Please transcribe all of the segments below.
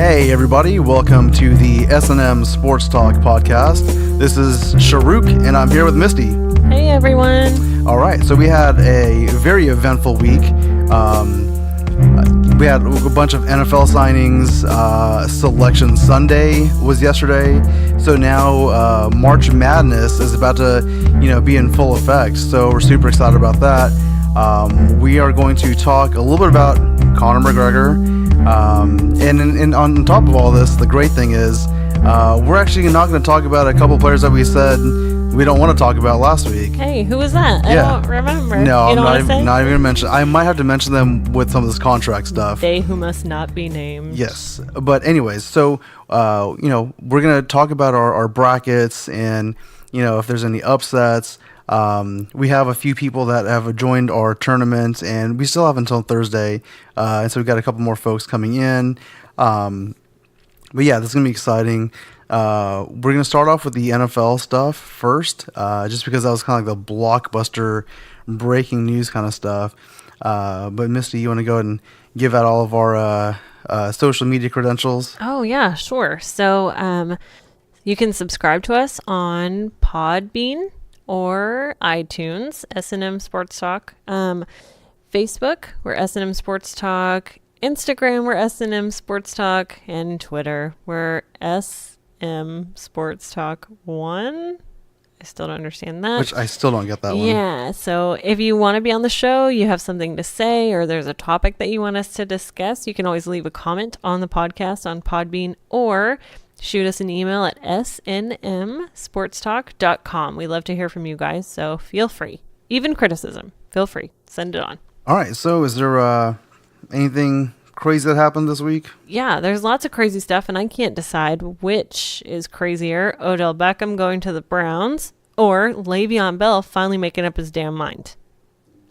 Hey everybody, welcome to the S&M Sports Talk podcast. This is Sharuk and I'm here with Misty. Hey everyone. All right, so we had a very eventful week. We had a bunch of NFL signings. Selection Sunday was yesterday. So now March Madness is about to, be in full effect. So we're super excited about that. We are going to talk a little bit about Conor McGregor. And on top of all this, the great thing is we're actually not going to talk about a couple players that we said we don't want to talk about last week. Hey, who was that? I don't remember. No, I'm not even going to mention. I might have to mention them with some of this contract stuff. They who must not be named. Yes. But anyways, so, we're going to talk about our brackets and, if there's any upsets. We have a few people that have joined our tournament, and we still have until Thursday. And so we've got a couple more folks coming in. But yeah, this is going to be exciting. We're going to start off with the NFL stuff first, just because that was kind of like the blockbuster breaking news kind of stuff. But Misty, you want to go ahead and give out all of our social media credentials? Oh, yeah, sure. So you can subscribe to us on Podbean or iTunes, S&M Sports Talk. Facebook, we're S&M Sports Talk. Instagram, we're S&M Sports Talk. And Twitter, we're SM Sports Talk 1. I still don't understand that. Which I still don't get that one. Yeah, so if you want to be on the show, you have something to say, or there's a topic that you want us to discuss, you can always leave a comment on the podcast on Podbean, or shoot us an email at snmsportstalk.com. We love to hear from you guys, so feel free. Even criticism, feel free. Send it on. All right, so is there anything crazy that happened this week? Yeah, there's lots of crazy stuff, and I can't decide which is crazier, Odell Beckham going to the Browns or Le'Veon Bell finally making up his damn mind.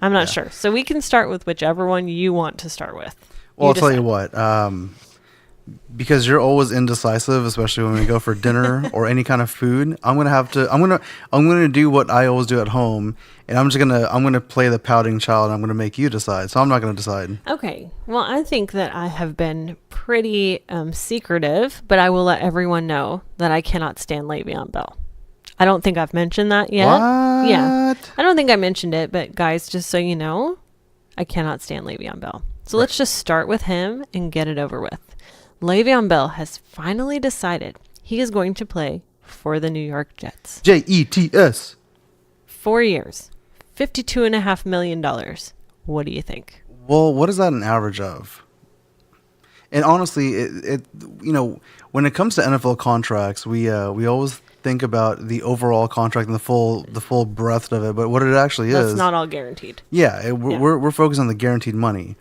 I'm not sure. So we can start with whichever one you want to start with. Well, I'll tell you what. Because you're always indecisive, especially when we go for dinner or any kind of food, I'm gonna do what I always do at home, and I'm gonna play the pouting child, and I'm gonna make you decide. So I'm not gonna decide. Okay. Well, I think that I have been pretty secretive, but I will let everyone know that I cannot stand Le'Veon Bell. I don't think I've mentioned that yet. What? Yeah. I don't think I mentioned it, but guys, just so you know, I cannot stand Le'Veon Bell. So let's just start with him and get it over with. Le'Veon Bell has finally decided he is going to play for the New York Jets. Jets. 4 years, $52.5 million. What do you think? Well, what is that an average of? And honestly, it when it comes to NFL contracts, we always think about the overall contract and the full breadth of it, but what it actually is, that's not all guaranteed. Yeah, we're focused on the guaranteed money.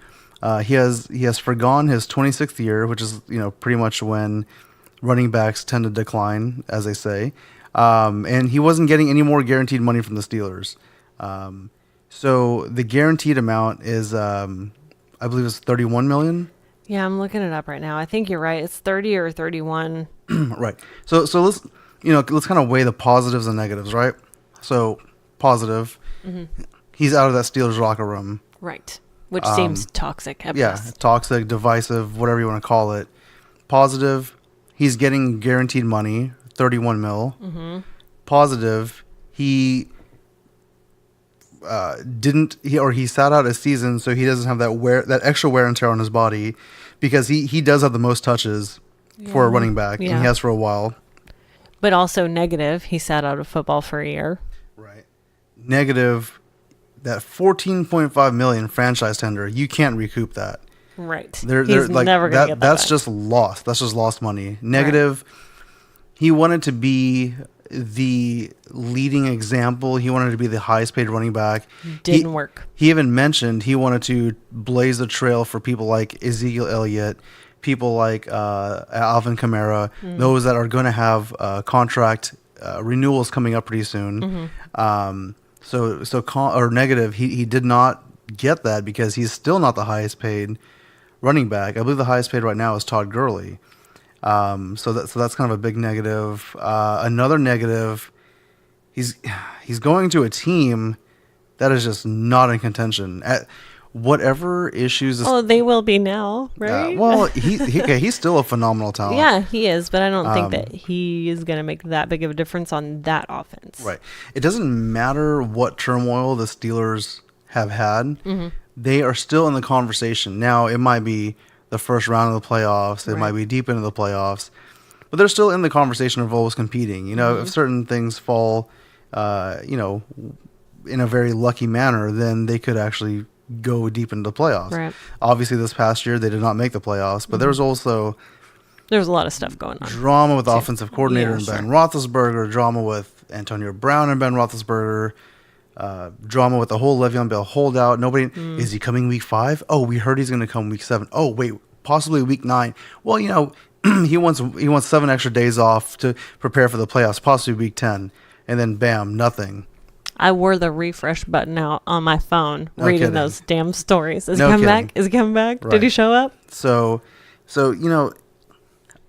He has forgone his 26th year, which is pretty much when running backs tend to decline, as they say. And he wasn't getting any more guaranteed money from the Steelers. So the guaranteed amount is, I believe, it's $31 million. Yeah, I'm looking it up right now. I think you're right. It's 30 or 31. Right. So let's kind of weigh the positives and negatives, right? So positive, he's out of that Steelers locker room. Right. Which seems toxic at best. Toxic, divisive, whatever you want to call it. Positive, he's getting guaranteed money, $31 mil. Mm-hmm. Positive, he sat out a season, so he doesn't have that extra wear and tear on his body, because he does have the most touches for a running back, and he has for a while. But also negative, he sat out of football for a year. Right. Negative, that $14.5 million franchise tender, you can't recoup that. Right. He's never going to get that That's back. just lost. That's just lost money. Negative, he wanted to be the leading example. He wanted to be the highest paid running back. Didn't work. He even mentioned he wanted to blaze the trail for people like Ezekiel Elliott, people like Alvin Kamara, those that are going to have contract renewals coming up pretty soon. Mm-hmm. So negative, he did not get that because he's still not the highest paid running back. I believe the highest paid right now is Todd Gurley. So that's kind of a big negative. Another negative, he's going to a team that is just not in contention. whatever issues. Oh, they will be now, right? Well, he's still a phenomenal talent. Yeah, he is, but I don't think that he is going to make that big of a difference on that offense. Right. It doesn't matter what turmoil the Steelers have had. They are still in the conversation. Now, it might be the first round of the playoffs. It might be deep into the playoffs. But they're still in the conversation of always competing. You know, if certain things fall, in a very lucky manner, then they could actually go deep into the playoffs. Right. Obviously, this past year, they did not make the playoffs. But there was also There's a lot of stuff going on. drama with offensive coordinator and sure. Ben Roethlisberger, drama with Antonio Brown and Ben Roethlisberger, drama with the whole Le'Veon Bell holdout. Nobody is he coming week 5? Oh, we heard he's going to come week 7. Oh, wait, possibly week 9. Well, he wants 7 extra days off to prepare for the playoffs, possibly week 10, and then bam, nothing. I wore the refresh button out on my phone reading kidding. those damn stories. Is No he coming kidding. back? Is he coming back? Right. Did he show up? So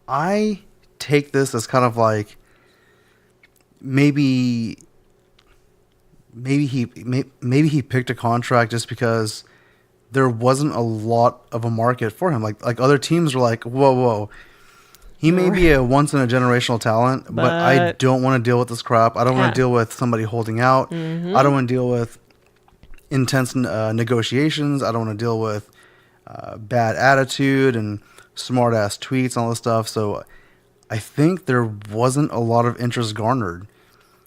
I take this as kind of like maybe he picked a contract just because there wasn't a lot of a market for him. Like other teams were like, whoa. He may be a once in a generational talent, but I don't want to deal with this crap. I don't want to deal with somebody holding out. I don't want to deal with intense negotiations. I don't want to deal with bad attitude and smart ass tweets and all this stuff. So I think there wasn't a lot of interest garnered.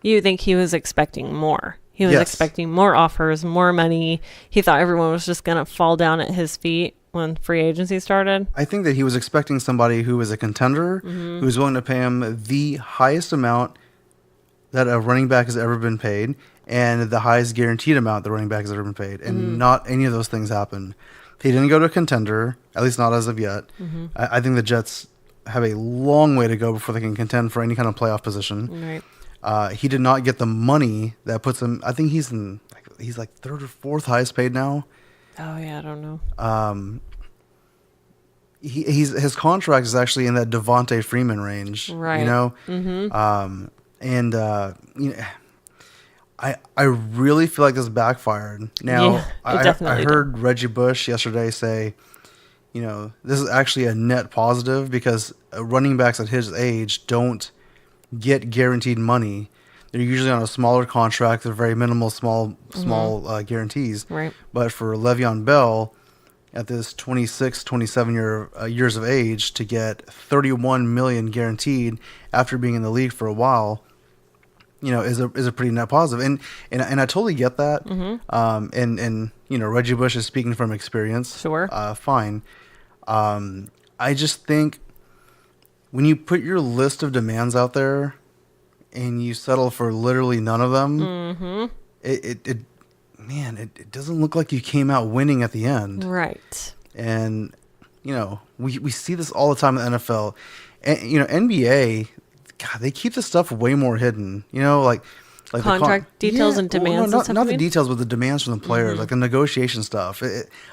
You think he was expecting more? He was Yes. expecting more offers, more money. He thought everyone was just going to fall down at his feet when free agency started. I think that he was expecting somebody who was a contender, who was willing to pay him the highest amount that a running back has ever been paid and the highest guaranteed amount the running back has ever been paid. And not any of those things happened. He didn't go to a contender, at least not as of yet. I think the Jets have a long way to go before they can contend for any kind of playoff position. Right. He did not get the money that puts him. I think he's like third or fourth highest paid now. Oh, yeah, I don't know. His contract is actually in that Devontae Freeman range. Right. You know? I really feel like this backfired. Now, Yeah, it I definitely heard Reggie Bush yesterday say, this is actually a net positive because running backs at his age don't get guaranteed money. They're usually on a smaller contract. They're very minimal, small guarantees. Right. But for Le'Veon Bell, at this 26, 27 years of age, to get $31 million guaranteed after being in the league for a while, is a pretty net positive. And I totally get that. And Reggie Bush is speaking from experience. Sure. Fine. I just think when you put your list of demands out there and you settle for literally none of them, it doesn't look like you came out winning at the end. Right. And, we see this all the time in the NFL. And, NBA, God, they keep this stuff way more hidden. Like Contract details and demands No, and stuff, not you the mean? details, but the demands from the players, like the negotiation stuff.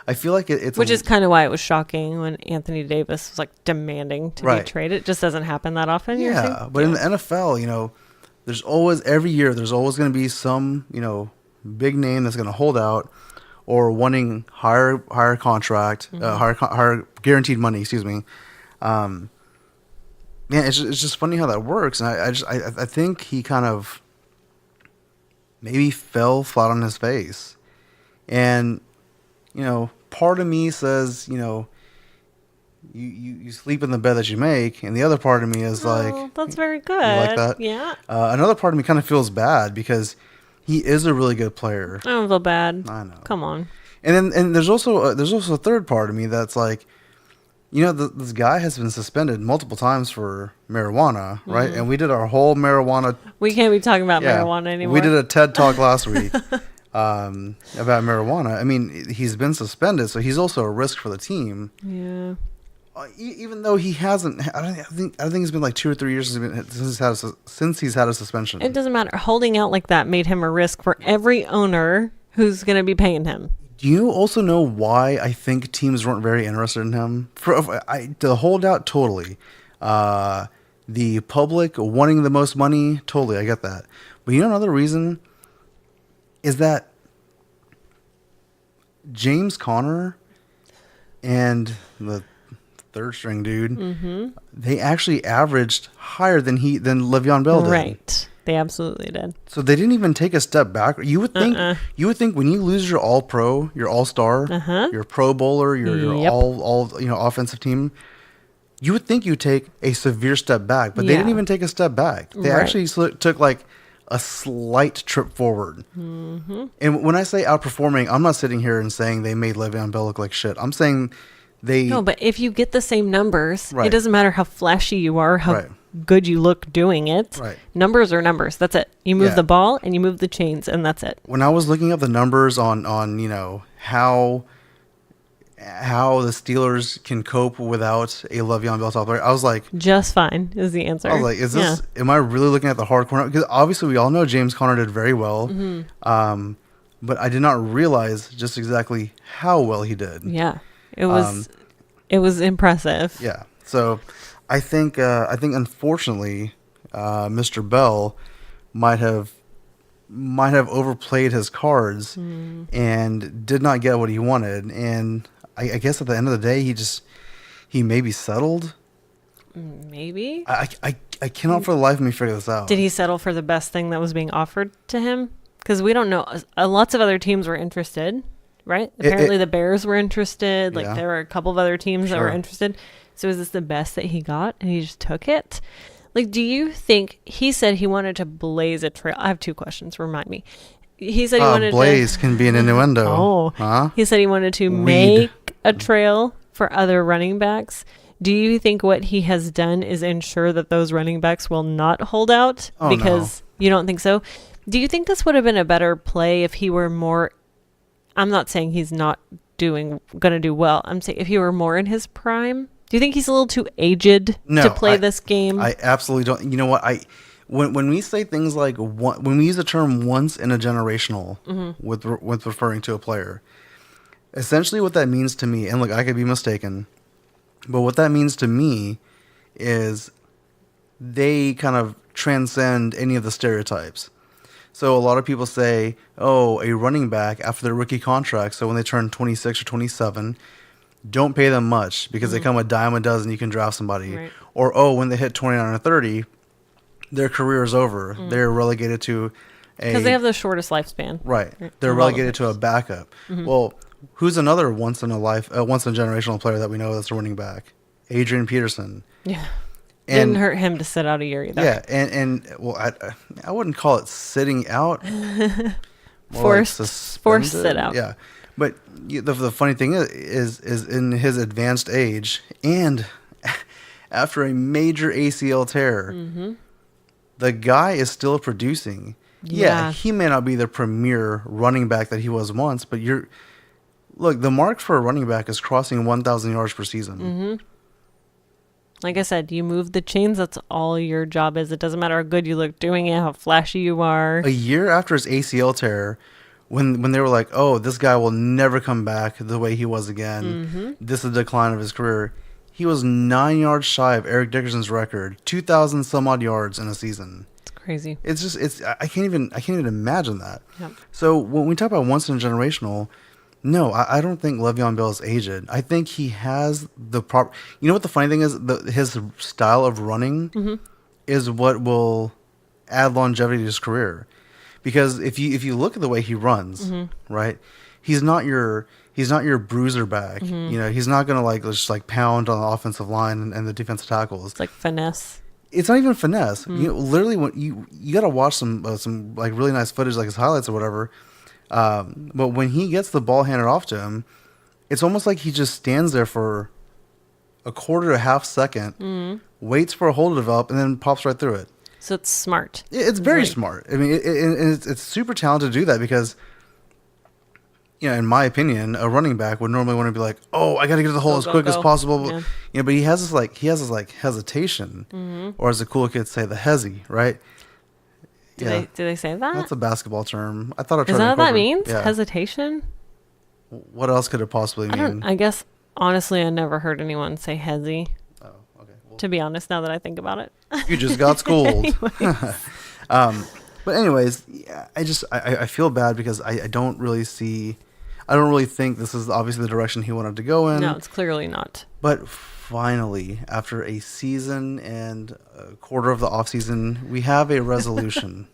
I feel like it's Which is kind of why it was shocking when Anthony Davis was like demanding to Right. be traded. It just doesn't happen that often. you Yeah, think? but in the NFL, there's always every year there's always going to be some big name that's going to hold out or wanting higher contract, higher guaranteed money. Excuse me. Man, it's just funny how that works, and I think he kind of maybe fell flat on his face, and part of me says you sleep in the bed that you make, and the other part of me is like, that's very good. you like that? Yeah. Another part of me kind of feels bad because he is a really good player. I don't feel bad. I know. Come on. And there's also a third part of me that's like, this guy has been suspended multiple times for marijuana, right? And we did our whole marijuana. We can't be talking about marijuana anymore. We did a TED Talk last week about marijuana. I mean, he's been suspended, so he's also a risk for the team. Yeah. Even though he hasn't, I think it's been like 2 or 3 years since he's had a suspension. It doesn't matter. Holding out like that made him a risk for every owner who's going to be paying him. Do you also know why I think teams weren't very interested in him? The holdout, totally. The public wanting the most money, totally. I get that. But another reason is that James Conner and the third string dude, they actually averaged higher than Le'Veon Bell did. Right. They absolutely did. So they didn't even take a step back. You would think when you lose your All Pro, your All Star, your Pro Bowler, your Yep. all offensive team, you would think you take a severe step back, but they didn't even take a step back. They Right. actually took like a slight trip forward. And when I say outperforming, I'm not sitting here and saying they made Le'Veon Bell look like shit. I'm saying they No, but if you get the same numbers, Right. it doesn't matter how flashy you are, how Right. good you look doing it. Right. Numbers are numbers. That's it. You move Yeah. the ball and you move the chains, and that's it. when I was looking up the numbers on how the Steelers can cope without a Le'Veon Bell top player, I was like, Just fine is the answer. is this? Am I really looking at the hardcore? Because obviously we all know James Conner did very well, but I did not realize just exactly how well he did. Yeah. It was impressive. Yeah. So I think unfortunately, Mr. Bell might have overplayed his cards and did not get what he wanted. And I guess at the end of the day, he maybe settled. Maybe. I cannot for the life of me figure this out. Did he settle for the best thing that was being offered to him? Because we don't know. Lots of other teams were interested, right? Apparently the Bears were interested. Like Yeah. there were a couple of other teams that were Sure. interested. So is this the best that he got and he just took it? Like, do you think he said he wanted to blaze a trail? I have two questions. Remind me. He said he wanted blaze can be an innuendo. Oh, Huh? he said he wanted to Weed. make a trail for other running backs. Do you think what he has done is ensure that those running backs will not hold out? Oh, Because you don't think so? Do you think this would have been a better play if he were more? I'm not saying he's not going to do well. I'm saying if he were more in his prime. Do you think he's a little too aged No, to play this game? I absolutely don't. You know what? When we say things like when we use the term once in a generational with referring to a player, essentially what that means to me, and look, I could be mistaken, but what that means to me is they kind of transcend any of the stereotypes. So a lot of people say, oh, a running back after their rookie contract, so when they turn 26 or 27, don't pay them much because they come a dime a dozen, you can draft somebody. Right. Or, oh, when they hit 29 or 30, their career is over. They're relegated to Because they have the shortest lifespan. Right. Right. They're Of all the relegated to a backup. Well, who's another once in a generational player that we know that's a running back? Adrian Peterson. Yeah. And Didn't hurt him to sit out a year either. yeah, and well, I wouldn't call it sitting out. More Forced suspended. sit out. Yeah, but the funny thing is in his advanced age and after a major ACL tear, the guy is still producing. Yeah, he may not be the premier running back that he was once, but look, the mark for a running back is crossing 1,000 yards per season. Like I said, you move the chains. That's all your job is. It doesn't matter how good you look doing it, how flashy you are. A year after his ACL tear, when they were like, oh, this guy will never come back the way he was again. This is the decline of his career. He was 9 yards shy of Eric Dickerson's record, 2,000 some odd yards in a season. It's crazy. I can't even imagine that. Yep. So when we talk about once in a generational, no, I don't think Le'Veon Bell is aged. I think he has the proper. You know what the funny thing is? His style of running is what will add longevity to his career. Because if you look at the way he runs, right, he's not your bruiser back. You know, he's not gonna just pound on the offensive line and the defensive tackles. It's like finesse. It's not even finesse. You know, literally, when you got to watch some like really nice footage, like his highlights or whatever. But when he gets the ball handed off to him, it's almost like he just stands there for a quarter to a half second, waits for a hole to develop, and then pops right through it. So it's smart. It's very Right. smart. I mean, it's super talented to do that because, in my opinion, a running back would normally want to be like, oh, I got to get to the hole as quick as possible. Yeah. But he has this hesitation, or as the cool kids say, the hezzy, right? Do they say that? That's a basketball term. I thought I tried Is to that what that incorporate- means? Yeah. Hesitation? What else could it possibly mean? I guess, honestly, I never heard anyone say hezzy, Oh, okay. Well, to be honest, now that I think about it. you just got schooled. But anyways, yeah, I feel bad because I don't really see. I don't really think this is obviously the direction he wanted to go in. No, it's clearly not. But finally, after a season and a quarter of the offseason, we have a resolution.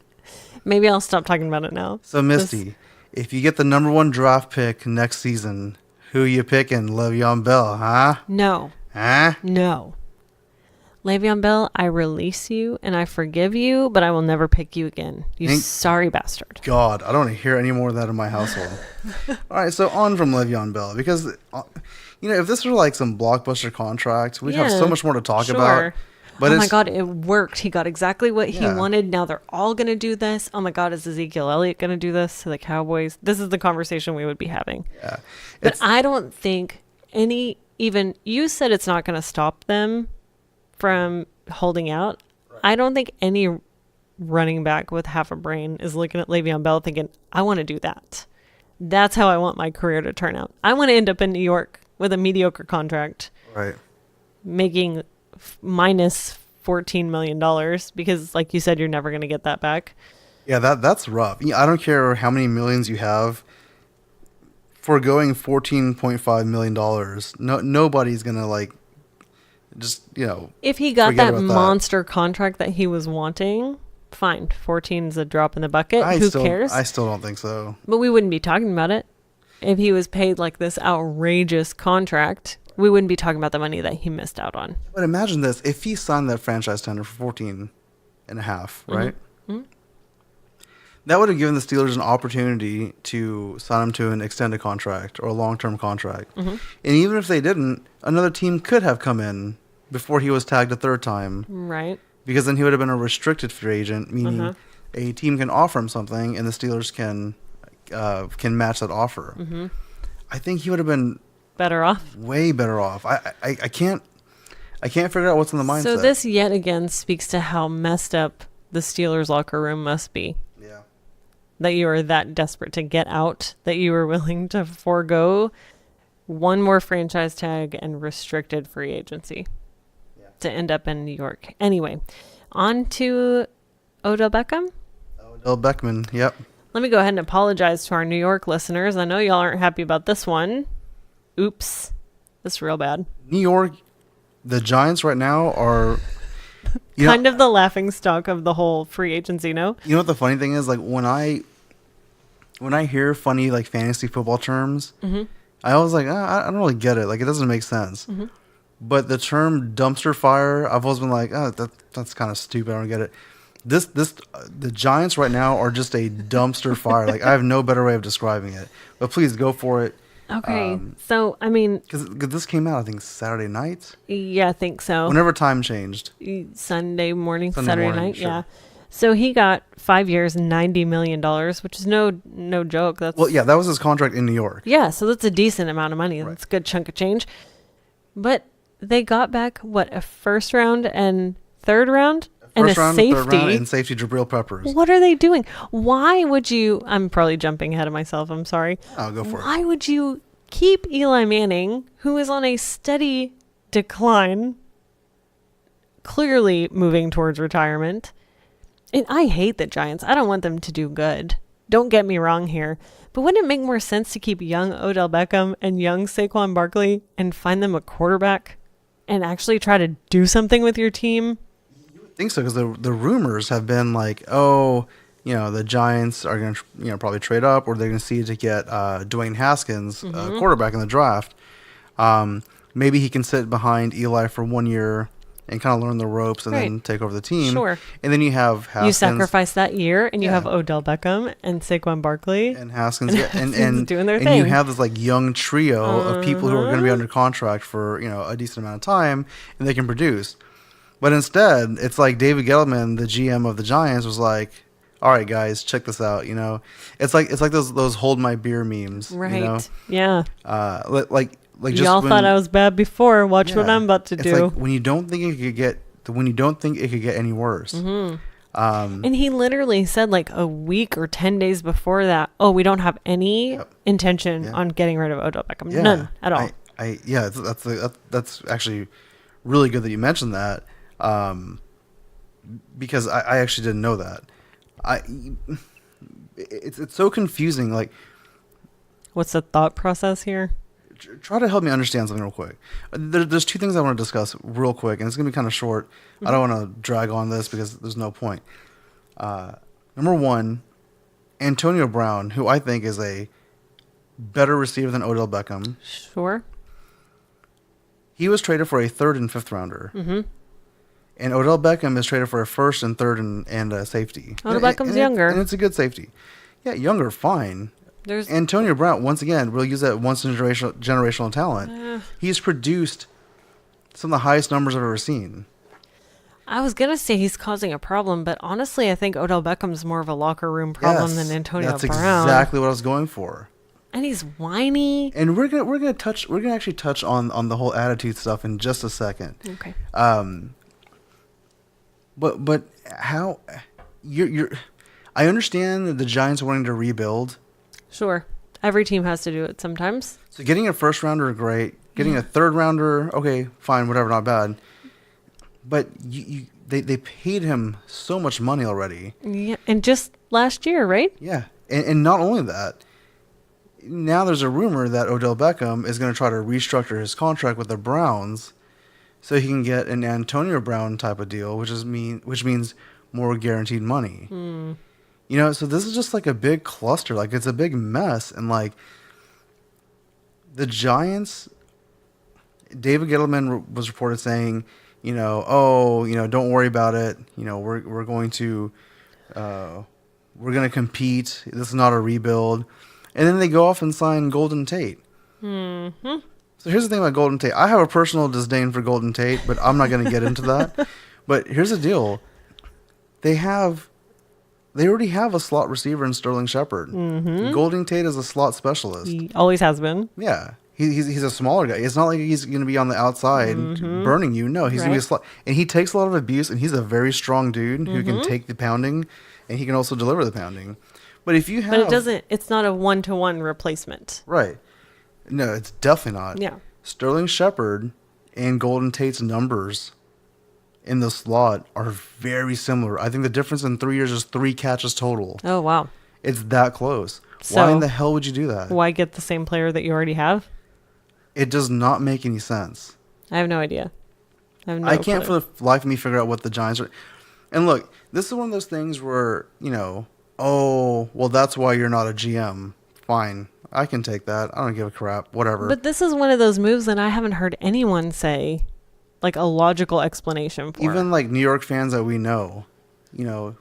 Maybe I'll stop talking about it now. So, Misty, if you get the number 1 draft pick next season, who you picking? Le'Veon Bell, huh? No. Huh? No. Le'Veon Bell, I release you and I forgive you, but I will never pick you again. You Thank sorry bastard. God, I don't want to hear any more of that in my household. All right, so on from Le'Veon Bell, because, if this were like some blockbuster contract, we'd have so much more to talk about. But oh my God, it worked. He got exactly what he wanted. Now they're all going to do this. Oh my God, is Ezekiel Elliott going to do this to the Cowboys? This is the conversation we would be having. Yeah. But I don't think you said it's not going to stop them from holding out. Right. I don't think any running back with half a brain is looking at Le'Veon Bell thinking, I want to do that. That's how I want my career to turn out. I want to end up in New York with a mediocre contract. Right. Making minus $14 million because, like you said, you're never going to get that back. Yeah, that's rough. I don't care how many millions you have. Foregoing $14.5 million, nobody's going to if he got that monster contract that he was wanting, fine. 14 is a drop in the bucket. Who cares? I still don't think so. But we wouldn't be talking about it. If he was paid like this outrageous contract, we wouldn't be talking about the money that he missed out on. But imagine this. If he signed that franchise tender for 14 and a half, right? Mm-hmm. That would have given the Steelers an opportunity to sign him to an extended contract or a long-term contract. Mm-hmm. And even if they didn't, another team could have come in before he was tagged a third time. Right. Because then he would have been a restricted free agent, meaning a team can offer him something and the Steelers can match that offer. Mm-hmm. I think he would have been better off. Way better off. I can't figure out what's in the mindset. So this yet again speaks to how messed up the Steelers locker room must be. Yeah. That you are that desperate to get out, that you were willing to forego one more franchise tag and restricted free agency to end up in New York. Anyway, on to Odell Beckham. Odell Beckham, yep. Let me go ahead and apologize to our New York listeners. I know y'all aren't happy about this one. Oops. That's real bad. New York, the Giants right now are kind of the laughing stock of the whole free agency, no? You know what the funny thing is? Like when I hear funny like fantasy football terms, mm-hmm. I always like, I don't really get it. Like it doesn't make sense. Mm-hmm. But the term dumpster fire, I've always been like, that's kind of stupid. I don't get it. The Giants right now are just a dumpster fire. Like I have no better way of describing it. But please go for it. Okay, so I mean, because this came out, I think Saturday night. Yeah, I think so. Whenever time changed. Sunday morning, Saturday night. Sure. Yeah. So he got 5 years, $90 million, which is no joke. That was his contract in New York. Yeah, so that's a decent amount of money. Right. That's a good chunk of change. But they got back a first round and third round. First round, safety. Third round, and safety Jabril Peppers. What are they doing? Why would you... I'm probably jumping ahead of myself. I'm sorry. I'll go for it. Why would you keep Eli Manning, who is on a steady decline, clearly moving towards retirement? And I hate the Giants. I don't want them to do good. Don't get me wrong here. But wouldn't it make more sense to keep young Odell Beckham and young Saquon Barkley and find them a quarterback and actually try to do something with your team? I think so, because the rumors have been like, the Giants are going to probably trade up, or they're going to see to get Dwayne Haskins, mm-hmm. Quarterback in the draft. Maybe he can sit behind Eli for 1 year and kind of learn the ropes and then take over the team. Sure. And then you have Haskins. You sacrifice that year, and you have Odell Beckham and Saquon Barkley. And Haskins. and doing their thing. And you have this like young trio of people who are going to be under contract for a decent amount of time, and they can produce. But instead, it's like David Gettleman, the GM of the Giants, was like, "All right, guys, check this out." It's like those hold my beer memes. Right. Yeah. Like just y'all thought I was bad before. Watch what I'm about to do. It's like when you don't think it could get any worse. Mm-hmm. And he literally said like a week or 10 days before that, we don't have any intention on getting rid of Odell Beckham. Yeah. None at all. That's actually really good that you mentioned that. Because I actually didn't know that. It's so confusing. Like, What's the thought process here? Try to help me understand something real quick. There's two things I want to discuss real quick, and it's going to be kind of short. I don't want to drag on this because there's no point. Number one, Antonio Brown, who I think is a better receiver than Odell Beckham. Sure. He was traded for a third and fifth rounder. Mm-hmm. And Odell Beckham is traded for a first and third and a safety. Odell Beckham's younger. And it's a good safety. Yeah, younger, fine. There's Antonio Brown, once again, we'll use that once in a generational talent. He's produced some of the highest numbers I've ever seen. I was going to say he's causing a problem, but honestly, I think Odell Beckham's more of a locker room problem than Antonio that's Brown. Exactly what I was going for. And he's whiny. And we're gonna actually touch on the whole attitude stuff in just a second. Okay. But how you're I understand the Giants wanting to rebuild. Sure. Every team has to do it sometimes. So getting a first rounder, great. Getting a third rounder, okay, fine, whatever, not bad. But they paid him so much money already. Yeah, and just last year, right? Yeah, and not only that, now there's a rumor that Odell Beckham is going to try to restructure his contract with the Browns so he can get an Antonio Brown type of deal, which means more guaranteed money. You know, so this is just like a big cluster. Like, it's a big mess. And, like, the Giants, David Gettleman was reported saying, don't worry about it. We're going to compete. This is not a rebuild. And then they go off and sign Golden Tate. Mm-hmm. So here's the thing about Golden Tate. I have a personal disdain for Golden Tate, but I'm not going to get into that. But here's the deal. They already have a slot receiver in Sterling Shepard. Mm-hmm. Golden Tate is a slot specialist. He always has been. Yeah. He's a smaller guy. It's not like he's going to be on the outside burning you. No, he's going to be a slot. And he takes a lot of abuse, and he's a very strong dude who can take the pounding, and he can also deliver the pounding. But if you have... But it's not a one-to-one replacement. Right. No, it's definitely not. Yeah. Sterling Shepard and Golden Tate's numbers in the slot are very similar. I think the difference in 3 years is 3 catches total. Oh, wow. It's that close. So, why in the hell would you do that? Why get the same player that you already have? It does not make any sense. I have no idea. I can't for the life of me figure out what the Giants are. And look, this is one of those things where, that's why you're not a GM. Fine. I can take that. I don't give a crap. Whatever. But this is one of those moves that I haven't heard anyone say, like, a logical explanation for. Even, like, New York fans that we know,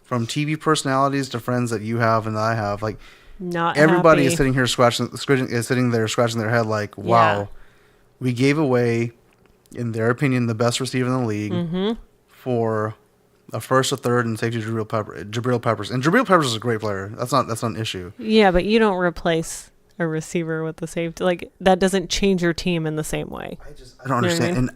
from TV personalities to friends that you have and that I have, like, not everybody happy. is sitting here scratching their head like, wow, we gave away, in their opinion, the best receiver in the league for a first, a third, and safety Jabril Peppers. And Jabril Peppers is a great player. That's not an issue. Yeah, but you don't replace a receiver with the safety. Like, that doesn't change your team in the same way. I don't understand. And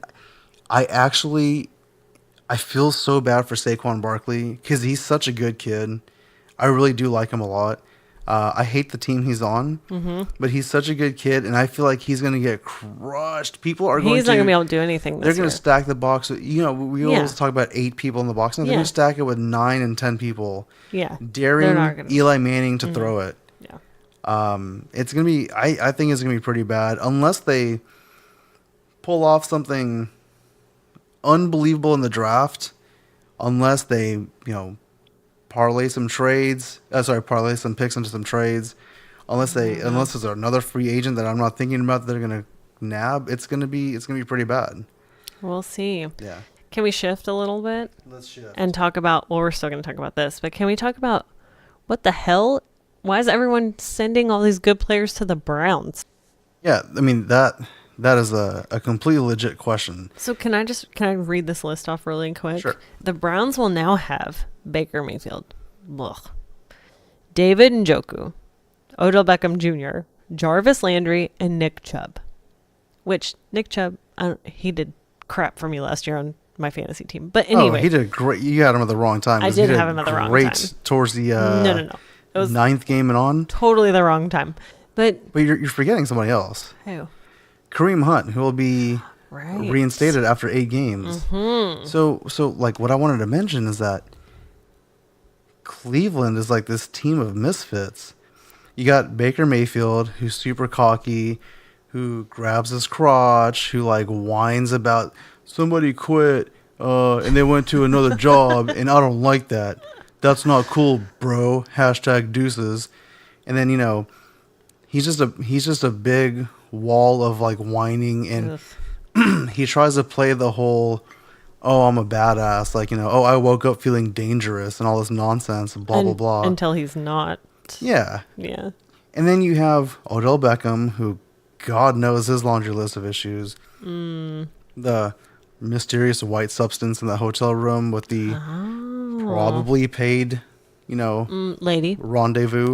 I feel so bad for Saquon Barkley because he's such a good kid. I really do like him a lot. I hate the team he's on, but he's such a good kid, and I feel like he's going to get crushed. He's not going to be able to do anything this They're going year. to stack the box. We always talk about 8 people in the box. Now they're going to stack it with 9 and 10 people. Yeah. Daring Eli Manning to throw it. Yeah. It's going to be, I think it's going to be pretty bad unless they pull off something unbelievable in the draft, unless they, parlay some picks into some trades. Unless there's another free agent that I'm not thinking about that they're gonna nab, it's gonna be pretty bad. We'll see. Yeah. Can we shift a little bit? Let's shift. And talk about, well, we're still gonna talk about this, but can we talk about what the hell? Why is everyone sending all these good players to the Browns? Yeah, I mean that is a completely legit question. So can I read this list off really quick? Sure. The Browns will now have Baker Mayfield, David Njoku, Odell Beckham Jr., Jarvis Landry, and Nick Chubb. Which Nick Chubb, he did crap for me last year on my fantasy team. But anyway, he did great. You had him at the wrong time. I did have him at the wrong time. Great towards the no. It was 9th game and on. Totally the wrong time. But you're forgetting somebody else. Who? Kareem Hunt, who will be reinstated after 8 games. So like what I wanted to mention is that Cleveland is like this team of misfits. You got Baker Mayfield, who's super cocky, who grabs his crotch, who like whines about somebody quit and they went to another job, and I don't like that. That's not cool, bro. Hashtag deuces. And then he's just a big wall of like whining, and Ugh. he tries to play the whole, oh, I'm a badass, like, oh, I woke up feeling dangerous and all this nonsense and blah blah blah. Until he's not. Yeah. Yeah. And then you have Odell Beckham, who God knows his laundry list of issues. The mysterious white substance in the hotel room with the probably paid, Lady. rendezvous.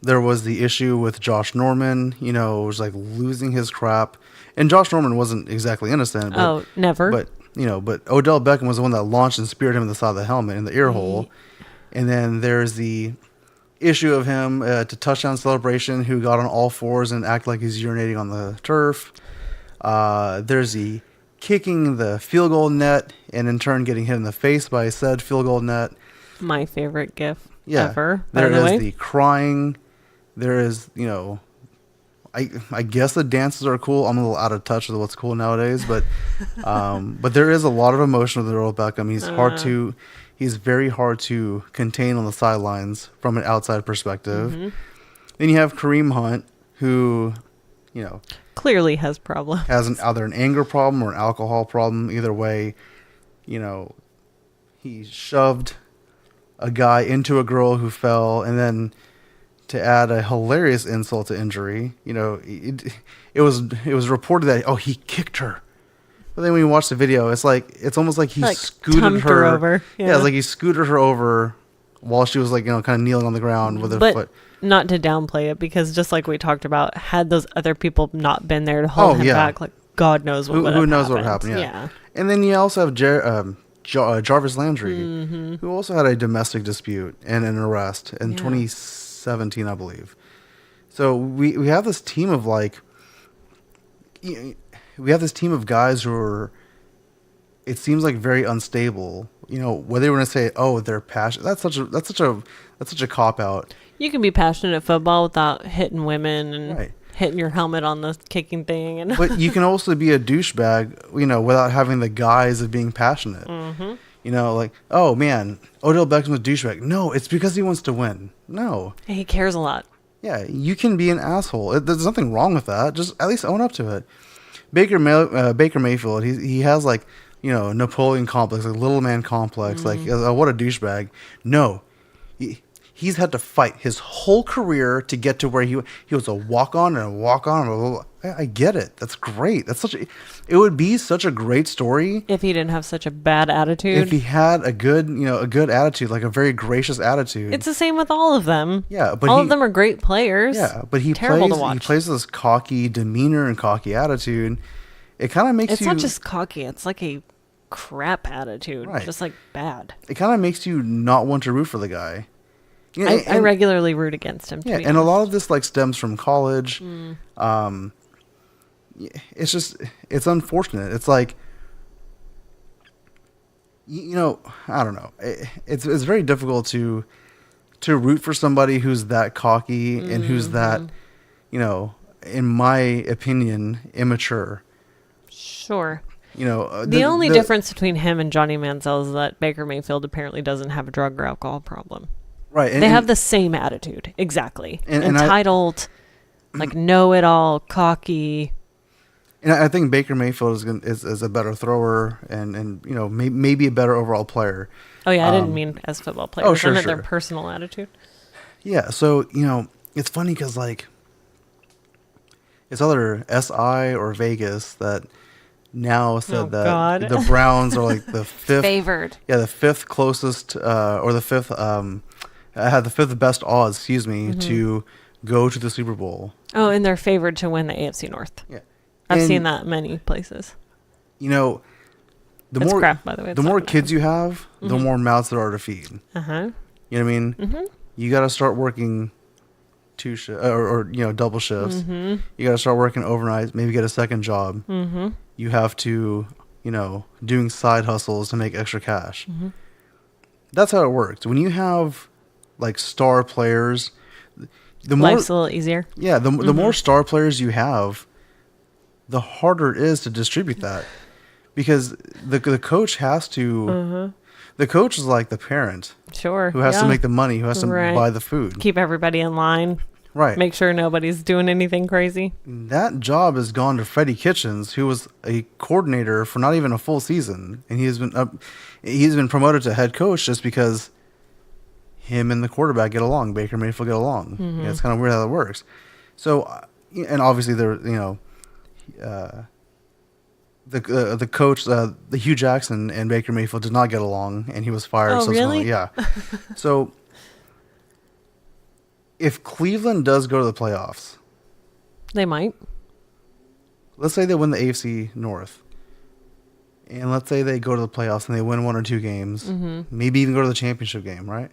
There was the issue with Josh Norman, was like losing his crap. And Josh Norman wasn't exactly innocent. But, Oh, never. But Odell Beckham was the one that launched and speared him in the side of the helmet, in the ear hole. And then there's the issue of him to touchdown celebration, who got on all fours and acted like he's urinating on the turf. There's the kicking the field goal net and in turn getting hit in the face by said field goal net. My favorite gif Yeah. ever. There By the is way. the crying. There is, I guess the dances are cool. I'm a little out of touch with what's cool nowadays, but there is a lot of emotion with Earl Beckham. He's very hard to contain on the sidelines from an outside perspective. Then you have Kareem Hunt, who, Clearly has problems. has either an anger problem or an alcohol problem. Either way, he shoved a guy into a girl who fell, and then to add a hilarious insult to injury, it was reported that he kicked her. But then when you watch the video, it's almost like he scooted tumped her over. Yeah, it's like he scooted her over while she was like kind of kneeling on the ground with her But foot. not to downplay it, because just like we talked about, had those other people not been there to hold him back, like God knows what would have Who knows happened. what happened? Yeah. And then you also have Jarvis Landry, who also had a domestic dispute and an arrest in 2017, I believe. So we have this team of guys who are, it seems like, very unstable. Whether you want to say, oh, they're passionate, that's such a cop out. You can be passionate at football without hitting women and Right. hitting your helmet on the kicking thing. And But you can also be a douchebag, without having the guise of being passionate. Like, oh man, Odell Beckham's a douchebag. No, it's because he wants to win. No. he cares a lot. Yeah, you can be an asshole. There's nothing wrong with that. Just at least own up to it. Baker Mayfield, he has Napoleon complex, like little man complex, like what a douchebag. No, he's had to fight his whole career to get to where he was a walk on and a walk on. I get it. That's great. It would be such a great story If he didn't have such a bad attitude. if he had a good attitude, like a very gracious attitude. It's the same with all of them. Yeah, but all of them are great players. Yeah, but he terrible to watch. He plays with this cocky demeanor and cocky attitude. It kind of makes It's you. not just cocky. It's like a crap attitude. Right. Just like bad. It kind of makes you not want to root for the guy. I regularly root against him. Yeah, and a lot of this stems from college. It's unfortunate. It's like, I don't know. It's very difficult to root for somebody who's that cocky and who's that, in my opinion, immature. Sure. The The only difference between him and Johnny Manziel is that Baker Mayfield apparently doesn't have a drug or alcohol problem. Right. They have the same attitude. Exactly. And Entitled, know-it-all, cocky. And I think Baker Mayfield is a better thrower and maybe a better overall player. Oh, yeah. I didn't mean as football players. Oh, sure, I meant sure. their personal attitude. Yeah. So, it's funny because, it's either SI or Vegas that now said that God. the Browns are the fifth. Favored. Yeah, the fifth closest, or the fifth, had the fifth best odds, to go to the Super Bowl. Oh, and they're favored to win the AFC North. Yeah. I've And, seen that many places. The It's more crap, by the way. the more kids you have, the more mouths there are to feed. Uh-huh. You know what I mean? You got to start working two shifts or double shifts. You got to start working overnight. Maybe get a second job. You have to, doing side hustles to make extra cash. That's how it works. When you have like star players, the more Life's a little easier. yeah, the more star players you have, the harder it is to distribute that, because the coach has to. The coach is like the parent Sure. who has to yeah. make the money, who has to Right. buy the food. Keep everybody in line. Right. Make sure nobody's doing anything crazy. That job has gone to Freddie Kitchens, who was a coordinator for not even a full season, and he's been promoted to head coach just because him and the quarterback get along. Baker Mayfield get along. Yeah, it's kind of weird how that works. So, and obviously the coach, the Hugh Jackson and Baker Mayfield did not get along, and he was fired. Oh, subsequently. really? Yeah. So, if Cleveland does go to the playoffs, They might. let's say they win the AFC North, and let's say they go to the playoffs and they win one or two games, maybe even go to the championship game, right?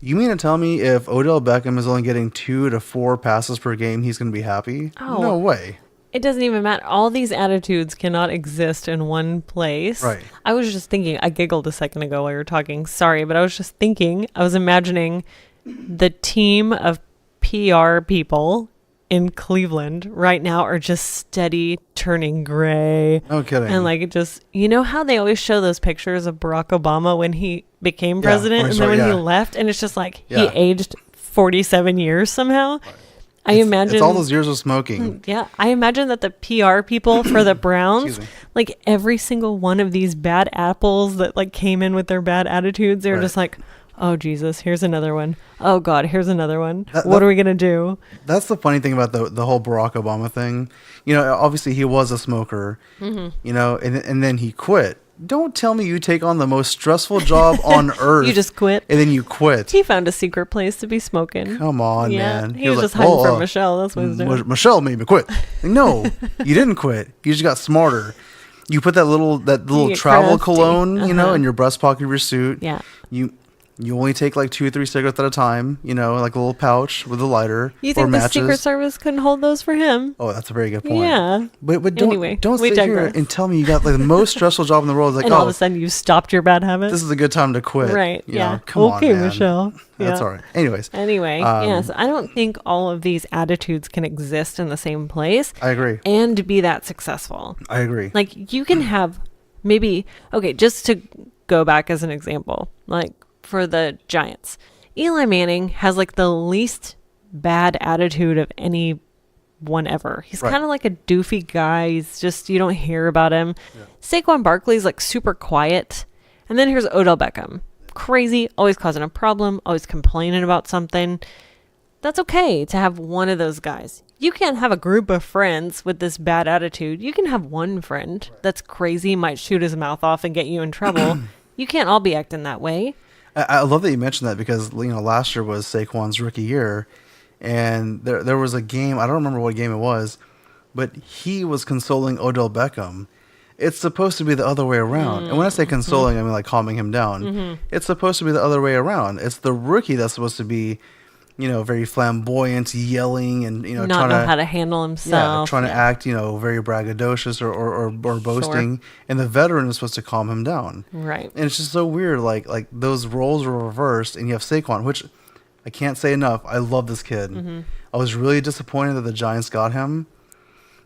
You mean to tell me if Odell Beckham is only getting 2 to 4 passes per game, he's going to be happy? Oh. No way. It doesn't even matter. All these attitudes cannot exist in one place. Right. I was just thinking, I giggled a second ago while you were talking. Sorry, but I was just thinking, I was imagining the team of PR people in Cleveland right now are just steady turning gray. No kidding. And like, it just, you know how they always show those pictures of Barack Obama when he became Yeah, president, or and sorry, then when he yeah. left, and it's just like he Yeah. aged 47 years somehow. I It's- imagine it's all those years of smoking. yeah, I imagine that the PR people for the Browns, Excuse me. like every single one of these bad apples that like came in with their bad attitudes, they're Right. just like, oh Jesus, here's another one. Oh God, here's another one. That- What that- are we gonna do? That's the funny thing about the whole Barack Obama thing. You know, obviously he was a smoker, you know, and then he quit. Don't tell me you take on the most stressful job on earth. You just quit. And then you quit. He found a secret place to be smoking. Come on, yeah, man. he was just hiding "Oh, from Michelle. That's what he was doing. Michelle made me quit. Like, no, you didn't quit. You just got smarter. You put that little get travel crafty. cologne, you know, Uh-huh. in your breast pocket of your suit. Yeah. You only take like 2 or 3 cigarettes at a time, you know, like a little pouch with a lighter You or think the matches. Secret Service couldn't hold those for him? Oh, that's a very good point. Yeah. But don't Anyway, don't we sit here digress. and tell me you got like the most stressful job in the world. It's like, And all of oh, a sudden you stopped your bad habit? this is a good time to quit. Right, You yeah. know, come Okay, on, man. Michelle. That's Yeah. all right. Anyways, Anyway, yes, I don't think all of these attitudes can exist in the same place I agree. and be that successful. I agree. Like, you can have maybe, okay, just to go back as an example, like for the Giants, Eli Manning has like the least bad attitude of anyone ever. He's Right. kind of like a doofy guy. He's just, you don't hear about him. Saquon Barkley's like super quiet. And then here's Odell Beckham. Crazy, always causing a problem, always complaining about something. That's okay to have one of those guys. You can't have a group of friends with this bad attitude. You can have one friend that's crazy, might shoot his mouth off and get you in trouble. You can't all be acting that way. I love that you mentioned that because, you know, last year was Saquon's rookie year, and there was a game, I don't remember what game it was, but he was consoling Odell Beckham. It's supposed to be the other way around. And when I say consoling, I mean like calming him down. It's supposed to be the other way around. It's the rookie that's supposed to be, you know, very flamboyant, yelling, and, you know, Not trying know to how to handle himself. trying to act, you know, very braggadocious or boasting. And the veteran is supposed to calm him down. Right. And it's just so weird, like those roles were reversed, and you have Saquon, which I can't say enough. I love this kid. I was really disappointed that the Giants got him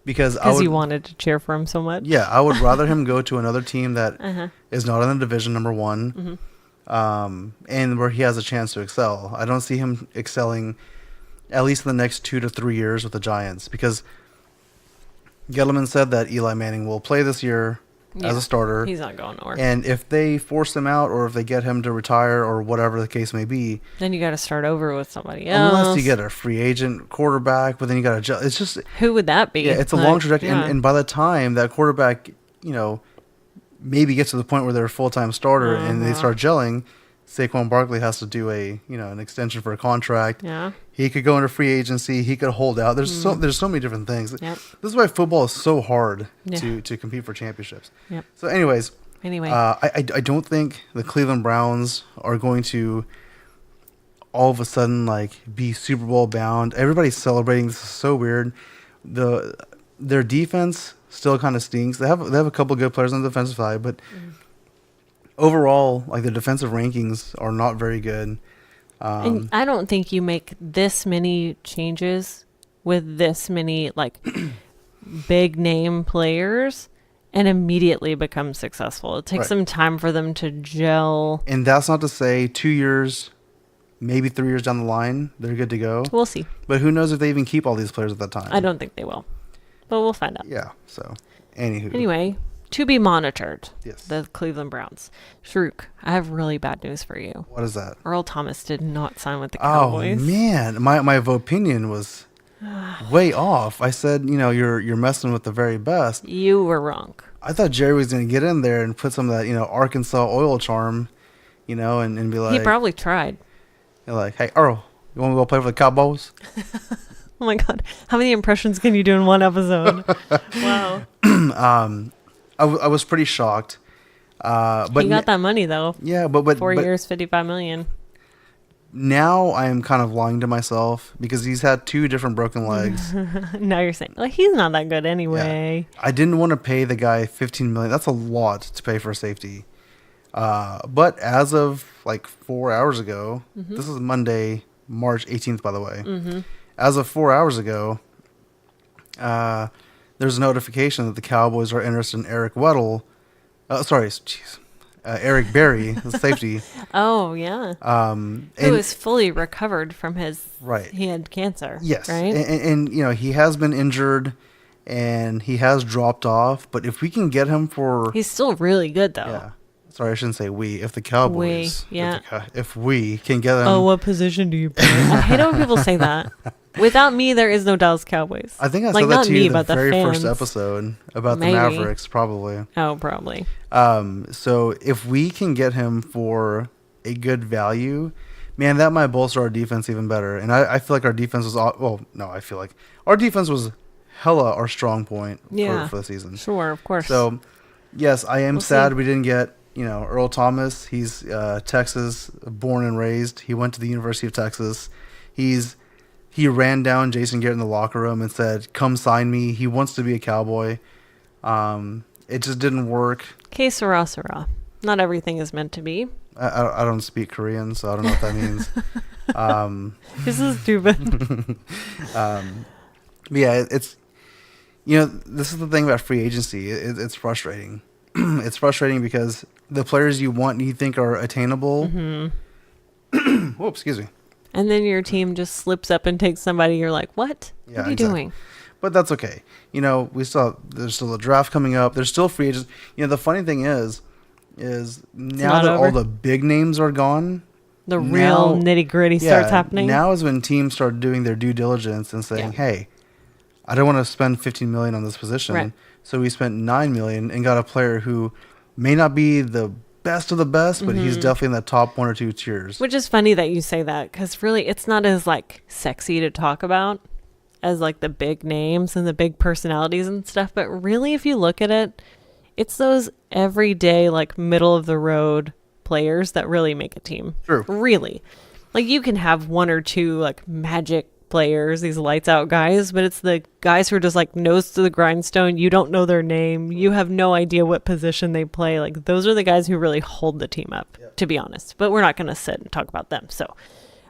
because I Because would, you wanted to cheer for him so much. yeah, I would rather him go to another team that Uh-huh. is not in the division, number one, and where he has a chance to excel. I don't see him excelling at least in the next 2 to 3 years with the Giants because Gettleman said that Eli Manning will play this year as Yeah. a starter. He's not going nowhere. And if they force him out or if they get him to retire or whatever the case may be, Then you got to start over with somebody else. unless you get a free agent quarterback, but then you got to, it's just, Who would that be? yeah, it's a Like, long trajectory. yeah. And by the time that quarterback, you know, maybe gets to the point where they're a full-time starter and they start gelling, Saquon Barkley has to do an extension for a contract. Yeah. He could go into free agency. He could hold out. There's so many different things. Yep. This is why football is so hard Yeah. to compete for championships. Yep. So anyways, Anyway. I don't think the Cleveland Browns are going to all of a sudden like be Super Bowl bound. Everybody's celebrating. This is so weird. Their defense still kind of stinks. They have a couple of good players on the defensive side, but overall, like the defensive rankings are not very good. And I don't think you make this many changes with this many like big name players and immediately become successful. It takes Right. some time for them to gel. And that's not to say 2 years, maybe 3 years down the line, they're good to go. We'll see. But who knows if they even keep all these players at that time? I don't think they will, but we'll find out. Yeah. So, anywho. Anyway, to be monitored, Yes. the Cleveland Browns. Shruk, I have really bad news for you. What is that? Earl Thomas did not sign with the Oh Cowboys. man, my opinion was way off. I said, you're messing with the very best. You were wrong. I thought Jerry was going to get in there and put some of that, Arkansas oil charm, and be He like, probably tried. hey, Earl, you want to go play for the Cowboys? Oh my God. How many impressions can you do in one episode? Wow. I was pretty shocked. But He got that money though. yeah, but 4 but years, 55 million. now I am kind of lying to myself because he's had 2 different broken legs. Now you're saying, like, he's not that good anyway. I didn't want to pay the guy $15 million. That's a lot to pay for safety. But as of like 4 hours ago, this is Monday, March 18th, by the way. As of 4 hours ago, there's a notification that the Cowboys are interested in Eric Weddle. Eric Berry, the safety. Oh, yeah. And Who is fully recovered from his. Right. He had cancer. yes, Right? and he has been injured, and he has dropped off. But if we can get him for He's still really good though. yeah, sorry, I shouldn't say we. If the Cowboys, yeah. if we can get him, Oh, what position do you play? I hate it when people say that. Without me, there is no Dallas Cowboys. I think I like, said that not to me, you the but the very first fans. episode about Maybe. the Mavericks, probably. Oh, probably. So if we can get him for a good value, man, that might bolster our defense even better. And I feel like our defense was I feel like our defense was hella our strong point Yeah. for the season. Sure, of course. So yes, I am We'll sad see. we didn't get Earl Thomas. He's Texas born and raised. He went to the University of Texas. He ran down Jason Garrett in the locker room and said, "Come sign me." He wants to be a Cowboy. It just didn't work. Que sera, sera. Not everything is meant to be. I don't speak Korean, so I don't know what that means. This is stupid. But yeah, it's this is the thing about free agency. It's frustrating. It's frustrating because the players you want and you think are attainable. Whoa, excuse me. And then your team just slips up and takes somebody. You're like, what? Yeah, What are you exactly. doing? But that's okay. There's still a draft coming up. There's still free agents. The funny thing is now not that over. all the big names are gone, The now- real nitty gritty starts happening. Now is when teams start doing their due diligence and saying, Yeah. "Hey, I don't want to spend $15 million on this position." Right. So we spent $9 million and got a player who may not be the best of the best, but he's definitely in the top 1 or 2 tiers. Which is funny that you say that because really it's not as like sexy to talk about as like the big names and the big personalities and stuff. But really, if you look at it, it's those everyday, like middle of the road players that really make a team. True. Really. Like you can have 1 or 2 like magic players, these lights out guys, but it's the guys who are just like nose to the grindstone. You don't know their name. You have no idea what position they play. Like those are the guys who really hold the team up, to be honest. But we're not going to sit and talk about them. So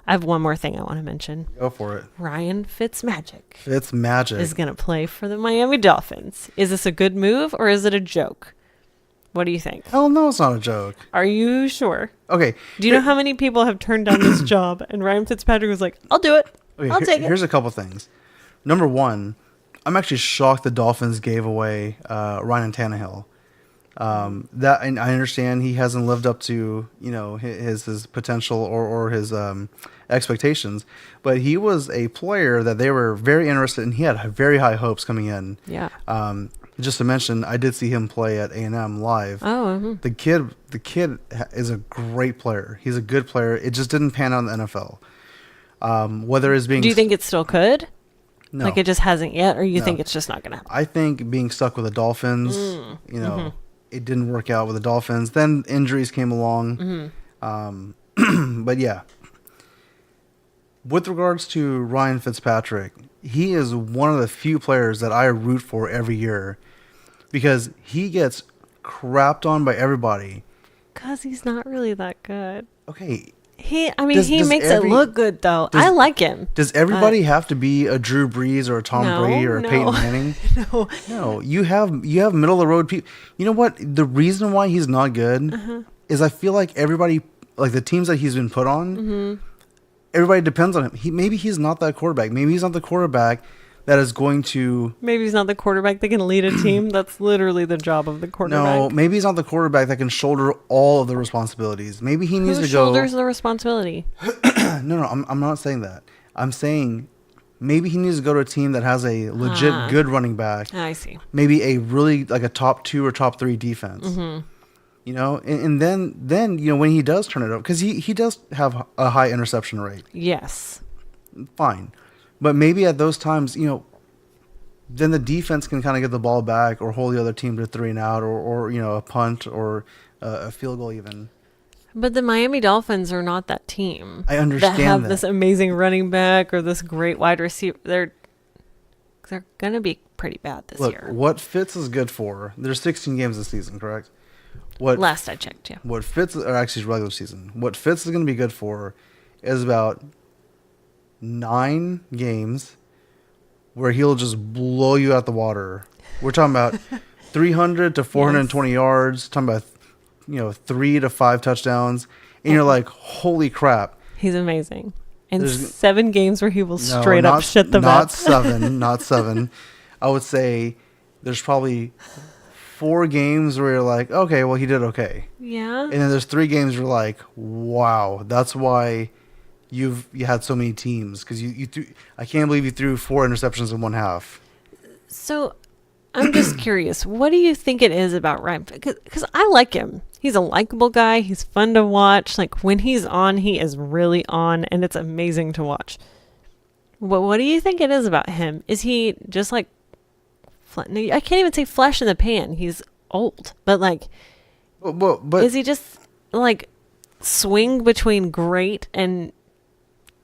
I have one more thing I want to mention. Go for it. Ryan Fitzmagic It's magic. is going to play for the Miami Dolphins. Is this a good move or is it a joke? What do you think? Hell no, it's not a joke. Are you sure? Okay. Do you know how many people have turned down this job? And Ryan Fitzpatrick was like, I'll do it. Okay, I'll take it. Here's a couple things. Number one, I'm actually shocked the Dolphins gave away Ryan Tannehill. That, and I understand he hasn't lived up to his potential or his expectations, but he was a player that they were very interested in. He had very high hopes coming in. Yeah. Just to mention, I did see him play at A&M live. Oh, The kid is a great player. He's a good player. It just didn't pan out in the NFL. Whether it's being do you think it still could? no. Like it just hasn't yet, or you No. think it's just not going to happen? I think being stuck with the Dolphins, it didn't work out with the Dolphins. Then injuries came along. But yeah, with regards to Ryan Fitzpatrick, he is one of the few players that I root for every year because he gets crapped on by everybody. Because he's not really that good. Okay, He makes it look good though. I like him. Does everybody have to be a Drew Brees or a Tom Brady or a no. Peyton Manning? No. No, you have middle of the road people. You know what? The reason why he's not good is I feel like everybody, like the teams that he's been put on, everybody depends on him. Maybe he's not that quarterback. Maybe he's not the quarterback that is going to. Maybe he's not the quarterback that can lead a team. That's literally the job of the quarterback. No, maybe he's not the quarterback that can shoulder all of the responsibilities. Maybe he needs to go. Who shoulders the responsibility? No, I'm not saying that. I'm saying maybe he needs to go to a team that has a legit good running back. I see. Maybe a really like a top 2 or top 3 defense. You know, and then you know when he does turn it up, because he does have a high interception rate. Yes. Fine. But maybe at those times, you know, then the defense can kind of get the ball back or hold the other team to 3 and out or you know, a punt or a field goal even. But the Miami Dolphins are not that team. I understand that have that. this amazing running back or this great wide receiver. They're gonna be pretty bad this year. What Fitz is good for? There's 16 games this season, correct? Last I checked, yeah. What Fitz, or actually regular season, what Fitz is going to be good for is about 9 games where he'll just blow you out the water. We're talking about 300 to 420 yards, talking about, you know, 3 to 5 touchdowns, and you're like, holy crap. He's amazing. And 7 games where he will straight up shit the bed. Not 7, not 7. I would say there's probably 4 games where you're like, okay, well, he did okay. Yeah. And then there's 3 games where you're like, wow, that's why you had so many teams, because you threw. I can't believe you threw 4 interceptions in one half. So I'm just curious, what do you think it is about Ryan? Because I like him. He's a likable guy. He's fun to watch. Like when he's on, he is really on, and it's amazing to watch. What do you think it is about him? Is he just like? I can't even say flash in the pan. He's old, but like, but is he just like swing between great and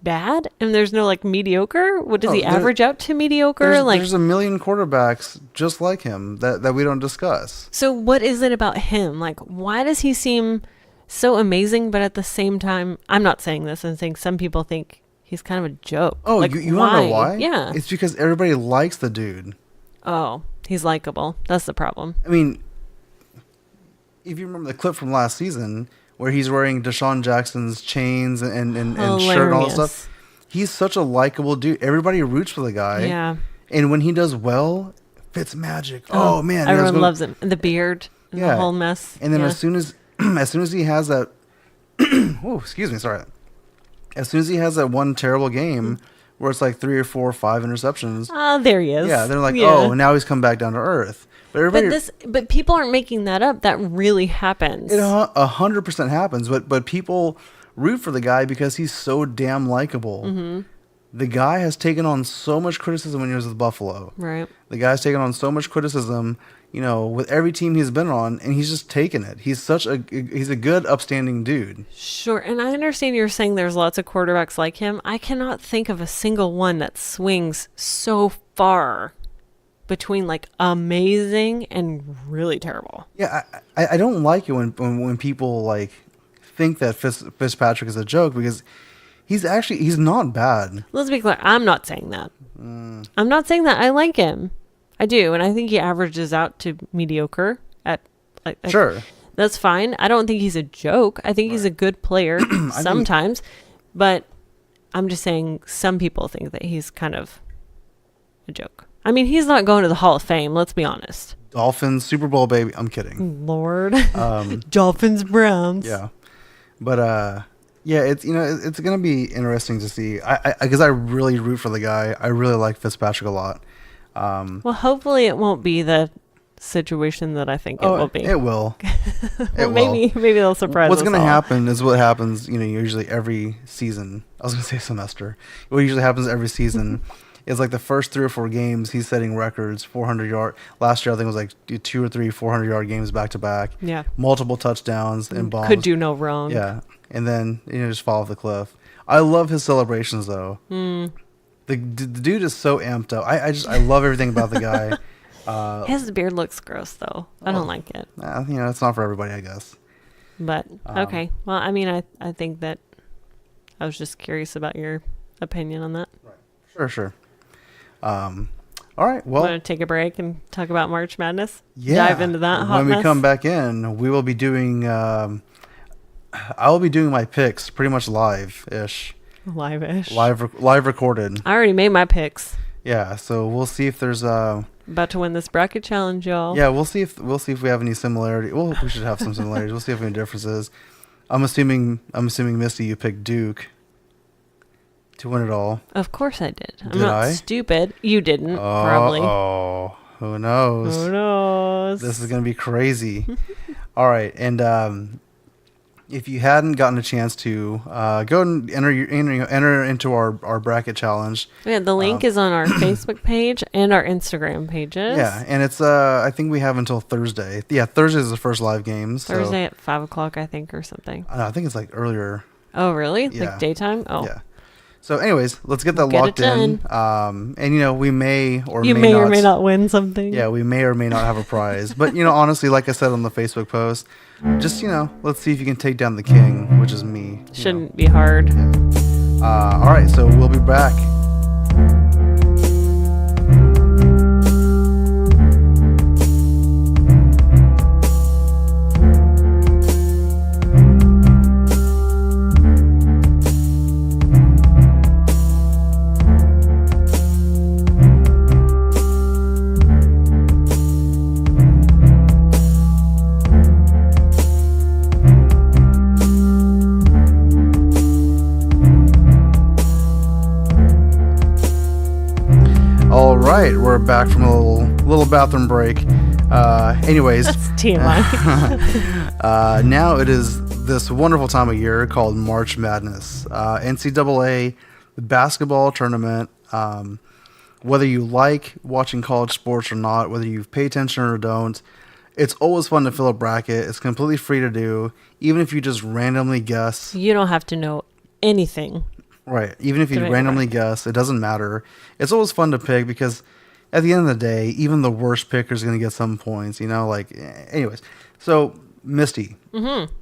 bad? And there's no like mediocre. What does he average out to mediocre? There's a million quarterbacks just like him that we don't discuss. So what is it about him? Like, why does he seem so amazing, but at the same time, I'm not saying this. I'm saying some people think he's kind of a joke. Oh, like, you want to know why? Yeah, it's because everybody likes the dude. Oh, he's likable. That's the problem. I mean, if you remember the clip from last season where he's wearing Deshaun Jackson's chains and shirt and all that stuff, he's such a likable dude. Everybody roots for the guy. Yeah. And when he does well, Fitz magic. Oh man, everyone loves him. And the beard, and yeah, the whole mess. And then as soon as he has that, oh, excuse me, sorry. As soon as he has that one terrible game where it's like 3 or 4 or 5 interceptions. There he is. Yeah, they're like, oh, now he's come back down to earth. But people aren't making that up. That really happens. It 100% happens. But people root for the guy because he's so damn likable. Mm-hmm. The guy has taken on so much criticism when he was with Buffalo. Right. The guy's taken on so much criticism, you know, with every team he's been on, and he's just taken it. He's a good, upstanding dude. Sure, and I understand you're saying there's lots of quarterbacks like him. I cannot think of a single one that swings so far between like amazing and really terrible. Yeah, I don't like it when people like think that Fitzpatrick is a joke, because he's not bad. Let's be clear. I'm not saying that. I'm not saying that. I like him. I do, and I think he averages out to mediocre at sure. That's fine. I don't think he's a joke. I think he's a good player sometimes, but I'm just saying some people think that he's kind of a joke. I mean, he's not going to the Hall of Fame. Let's be honest. Dolphins, Super Bowl, baby. I'm kidding. Lord. Dolphins, Browns. Yeah, but yeah, it's it's gonna be interesting to see. Because I really root for the guy. I really like Fitzpatrick a lot. Well, hopefully it won't be the situation that I think it will be. It will. Maybe they'll surprise us. What's going to happen is what happens, usually every season. I was going to say semester. What usually happens every season is like the first 3 or 4 games, he's setting records, 400 yard. Last year, I think it was like 2 or 3 400-yard games back to back. Yeah. Multiple touchdowns and bombs. Could do no wrong. Yeah. And then, just fall off the cliff. I love his celebrations, though. The dude is so amped up. I love everything about the guy. His beard looks gross, though. I don't like it. It's not for everybody, I guess. But okay. Well, I mean, I think that I was just curious about your opinion on that. Sure. All right. Well, Want to take a break and talk about March Madness? yeah. Dive into that hot When we mess? come back in, we will be doing. I will be doing my picks pretty much live-ish, Live-ish. live recorded. I already made my picks. Yeah. So we'll see if there's About to win this bracket challenge, y'all. Yeah, we'll see if we have any similarity. Well, we should have some similarities. We'll see if we have any differences. I'm assuming Misty, you picked Duke to win it all. Of course I did. I'm Did not I? stupid. You didn't, probably. Oh, who knows? Who knows? This is gonna be crazy. All right, and if you hadn't gotten a chance to go and enter into our bracket challenge. Yeah, the link is on our Facebook page and our Instagram pages. Yeah, and it's I think we have until Thursday. Yeah, Thursday is the first live game. So, Thursday at 5 o'clock, I think, or something. I think it's like earlier. Oh, really? Yeah. Like daytime? Oh. Yeah. So, anyways, let's get that Get locked it in. And we may or You may or may not win something. Yeah, we may or may not have a prize. But honestly, like I said on the Facebook post, just let's see if you can take down the king, which is me. Shouldn't be hard. All right, so we'll be back. All right, we're back from a little bathroom break. Anyways, That's TMI. now it is this wonderful time of year called March Madness. NCAA basketball tournament. Whether you like watching college sports or not, whether you pay attention or don't, it's always fun to fill a bracket. It's completely free to do, even if you just randomly guess. You don't have to know anything. Right. Even if you To make randomly right. guess, it doesn't matter. It's always fun to pick because at the end of the day, even the worst picker is going to get some points, anyways. So, Misty. Mm-hmm.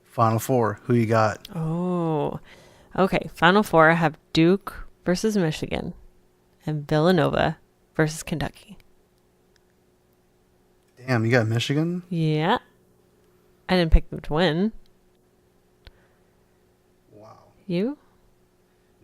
Final four. Who you got? Oh. Okay. Final four, I have Duke versus Michigan and Villanova versus Kentucky. Damn, you got Michigan? Yeah. I didn't pick them to win. Wow. You?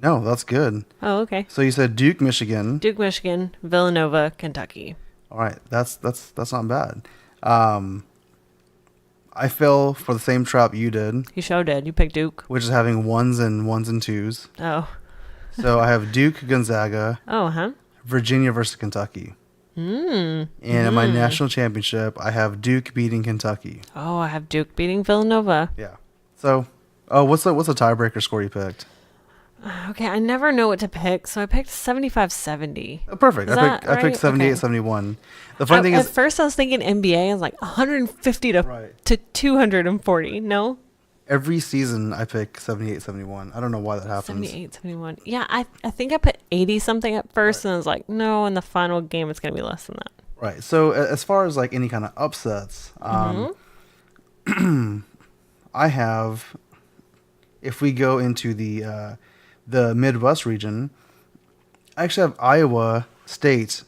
No, that's good. Oh, okay. So you said Duke, Michigan. Duke, Michigan, Villanova, Kentucky. All right, that's not bad. I fell for the same trap you did, You sure did. You picked Duke. which is having ones and twos. Oh. So I have Duke, Gonzaga, Oh, huh? Virginia versus Kentucky. Mm. And in my national championship, I have Duke beating Kentucky. Oh, I have Duke beating Villanova. Yeah. So, what's the tiebreaker score you picked? Okay, I never know what to pick, so I picked 75-70. Oh, perfect. Is I that picked right? 78, Okay. 71. The funny thing At is, first I was thinking NBA. I was like 150 Right. to 240. No? every season I pick 78, 71. I don't know why that happens. 78, 71. Yeah, I think I put 80 something at first, and I was like, no, in the final game it's going to be less than that. Right. So as far as like any kind of upsets, Mm-hmm. I have. If we go into the Midwest region, I actually have Iowa State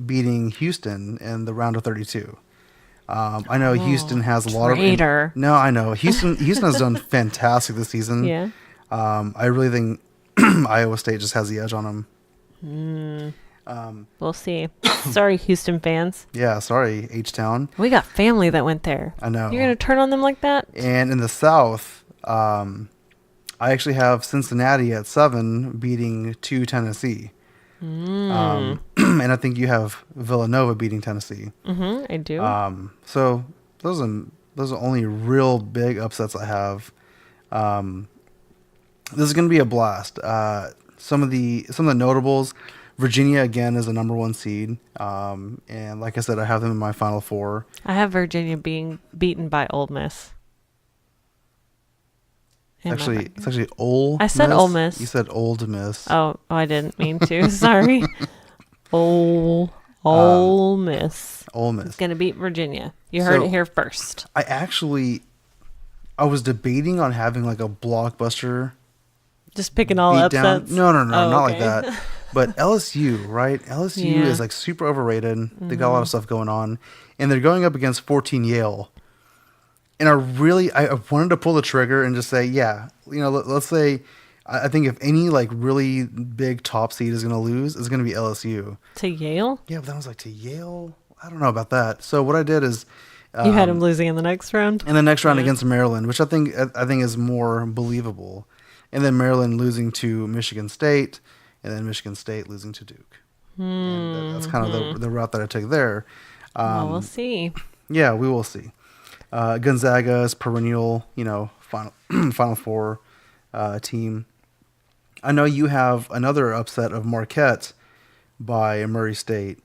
beating Houston in the round of 32. I know Houston has a lot traitor. of. No, I know Houston has done fantastic this season. Yeah. I really think Iowa State just has the edge on them. We'll see. Sorry, Houston fans. Yeah, sorry, H-Town. We got family that went there. I know. You're going to turn on them like that? And in the South, I actually have Cincinnati at 7 beating 2 Tennessee. And I think you have Villanova beating Tennessee. Mm-hmm, I do. So those are only real big upsets I have. This is going to be a blast. Some of the notables, Virginia again is a number 1 seed. And like I said, I have them in my final four. I have Virginia being beaten by Ole Miss. It's actually Ole I said Miss. Ole Miss. You said Old Miss. Oh, I didn't mean to. Sorry. Ole Miss. Ole It's Miss. going to beat Virginia. You heard So- it here first. I I was debating on having like a blockbuster Just picking all beat down. upsets. No, Oh, not like okay. that. But LSU, right? LSU Yeah. is like super overrated. They got a lot of stuff going on, and they're going up against 14 Yale. And I wanted to pull the trigger and just say, yeah, let's say, I think if any like really big top seed is going to lose, it's going to be LSU. To Yale? Yeah, but then I was like, to Yale? I don't know about that. So what I did is, You had him losing in the next round? in the next round Yeah. against Maryland, which I think is more believable, and then Maryland losing to Michigan State, and then Michigan State losing to Duke. And that's kind of the route that I took there. Well, we'll see. Yeah, we will see. Gonzaga's perennial, final Final Four team. I know you have another upset of Marquette by Murray State.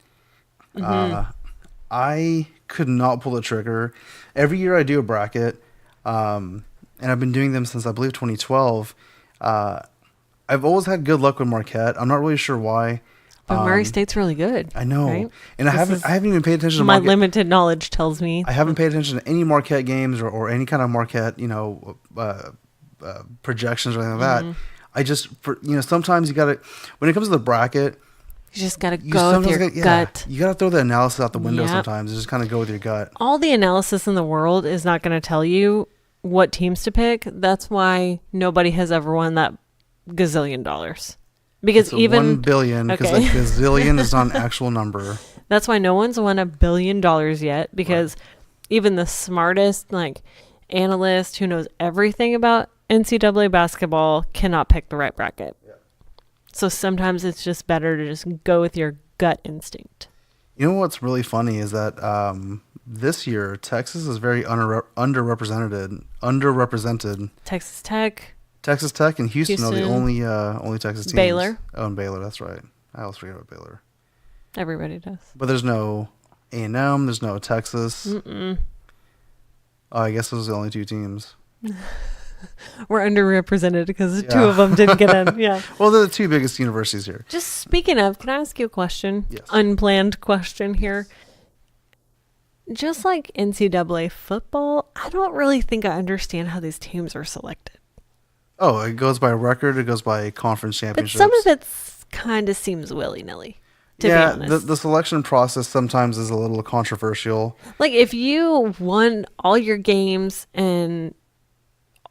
I could not pull the trigger. Every year I do a bracket, and I've been doing them since I believe 2012. I've always had good luck with Marquette. I'm not really sure why. But Murray State's really good. I know, right? and I haven't even paid attention to My Marquette. limited knowledge tells me. I haven't paid attention to any Marquette games or any kind of Marquette, projections or anything like that. I just, sometimes you gotta, when it comes to the bracket, You just got to you go with sometimes your gut. You gotta throw the analysis out the window Yep. sometimes and just kind of go with your gut. All the analysis in the world is not going to tell you what teams to pick. That's why nobody has ever won that gazillion dollars. Because It's a even 1 billion, because Okay. like gazillion is not an actual number. that's why no one's won $1 billion yet, because even the smartest analyst who knows everything about NCAA basketball cannot pick the right bracket. So sometimes it's just better to just go with your gut instinct. You know what's really funny is that this year Texas is very underrepresented. Texas Tech and Houston are the Houston. only Texas teams. Baylor. Oh, and Baylor, that's right. I always forget about Baylor. Everybody does. But there's no A&M, there's no Texas. Oh, I guess those are the only two teams. We're underrepresented because Yeah. two of them didn't get in. Yeah. Well, they're the two biggest universities here. Just speaking of, can I ask you a question? Yes. Unplanned question here. Just like NCAA football, I don't really think I understand how these teams are selected. Oh, it goes by record, it goes by conference But championships. some of it kind of seems willy-nilly, to be honest. the selection process sometimes is a little controversial. Like if you won all your games and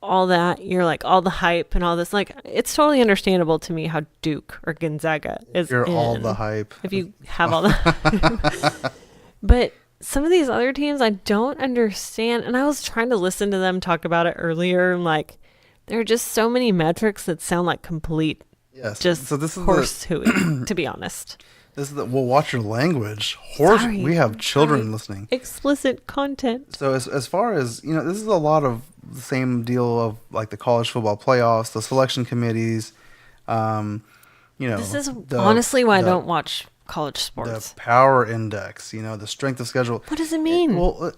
all that, you're like all the hype and all this, like it's totally understandable to me how Duke or Gonzaga is You're in, all the hype. if you have all the hype. But some of these other teams I don't understand, and I was trying to listen to them talk about it earlier, and like there are just so many metrics that sound like complete Yes. just So this is horse hooey, to be honest. well, watch your language. Sorry. We have children Sorry. listening. Explicit content. So as far as, this is a lot of the same deal of like the college football playoffs, the selection committees, This is honestly why I don't watch college the sports. power index, the strength of schedule. What does it mean? Well,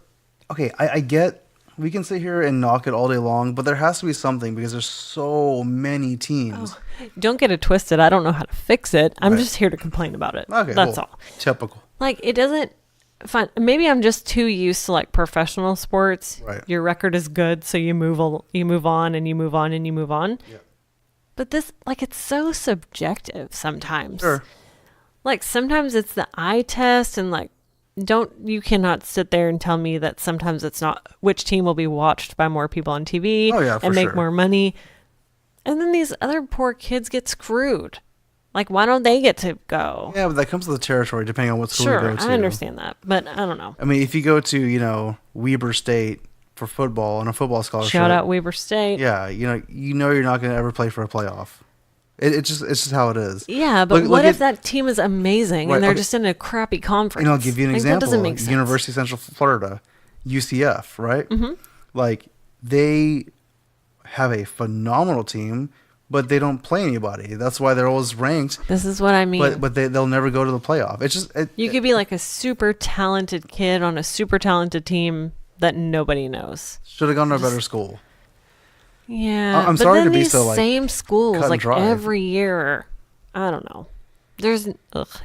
okay, I get we can sit here and knock it all day long, but there has to be something because there's so many teams. Don't get it twisted. I don't know how to fix it. I'm Right. just here to complain about it. Okay, That's well, all. Typical. Like it doesn't fine. Maybe I'm just too used to like professional sports. Right. Your record is good, so you move on and you move on and you move on. Yeah. But this, like, it's so subjective sometimes. Sure. Like sometimes it's the eye test, and like, you cannot sit there and tell me that sometimes it's not which team will be watched by more people on TV Oh, yeah, for and make sure. more money. And then these other poor kids get screwed. Like, why don't they get to go? Yeah, but that comes with the territory depending on what school Sure, you go to. I understand that, but I don't know. I mean, if you go to, Weber State for football and a football scholarship. Shout out Weber State. Yeah, you're not going to ever play for a playoff. It's just how it is. Yeah, but Look what if at- that team is amazing Right, and they're okay. just in a crappy conference? And I'll give you an Like, example. That doesn't make sense. University of Central Florida, UCF, right? Mm-hmm. Like, they have a phenomenal team, but they don't play anybody. That's why they're always ranked. This is what I mean. But they'll never go to the playoff. It's just You could be like a super talented kid on a super talented team that nobody knows. should have gone to a better school. Yeah, I'm but sorry then to be these so, like, same schools, cut and like dry. every year, I don't know.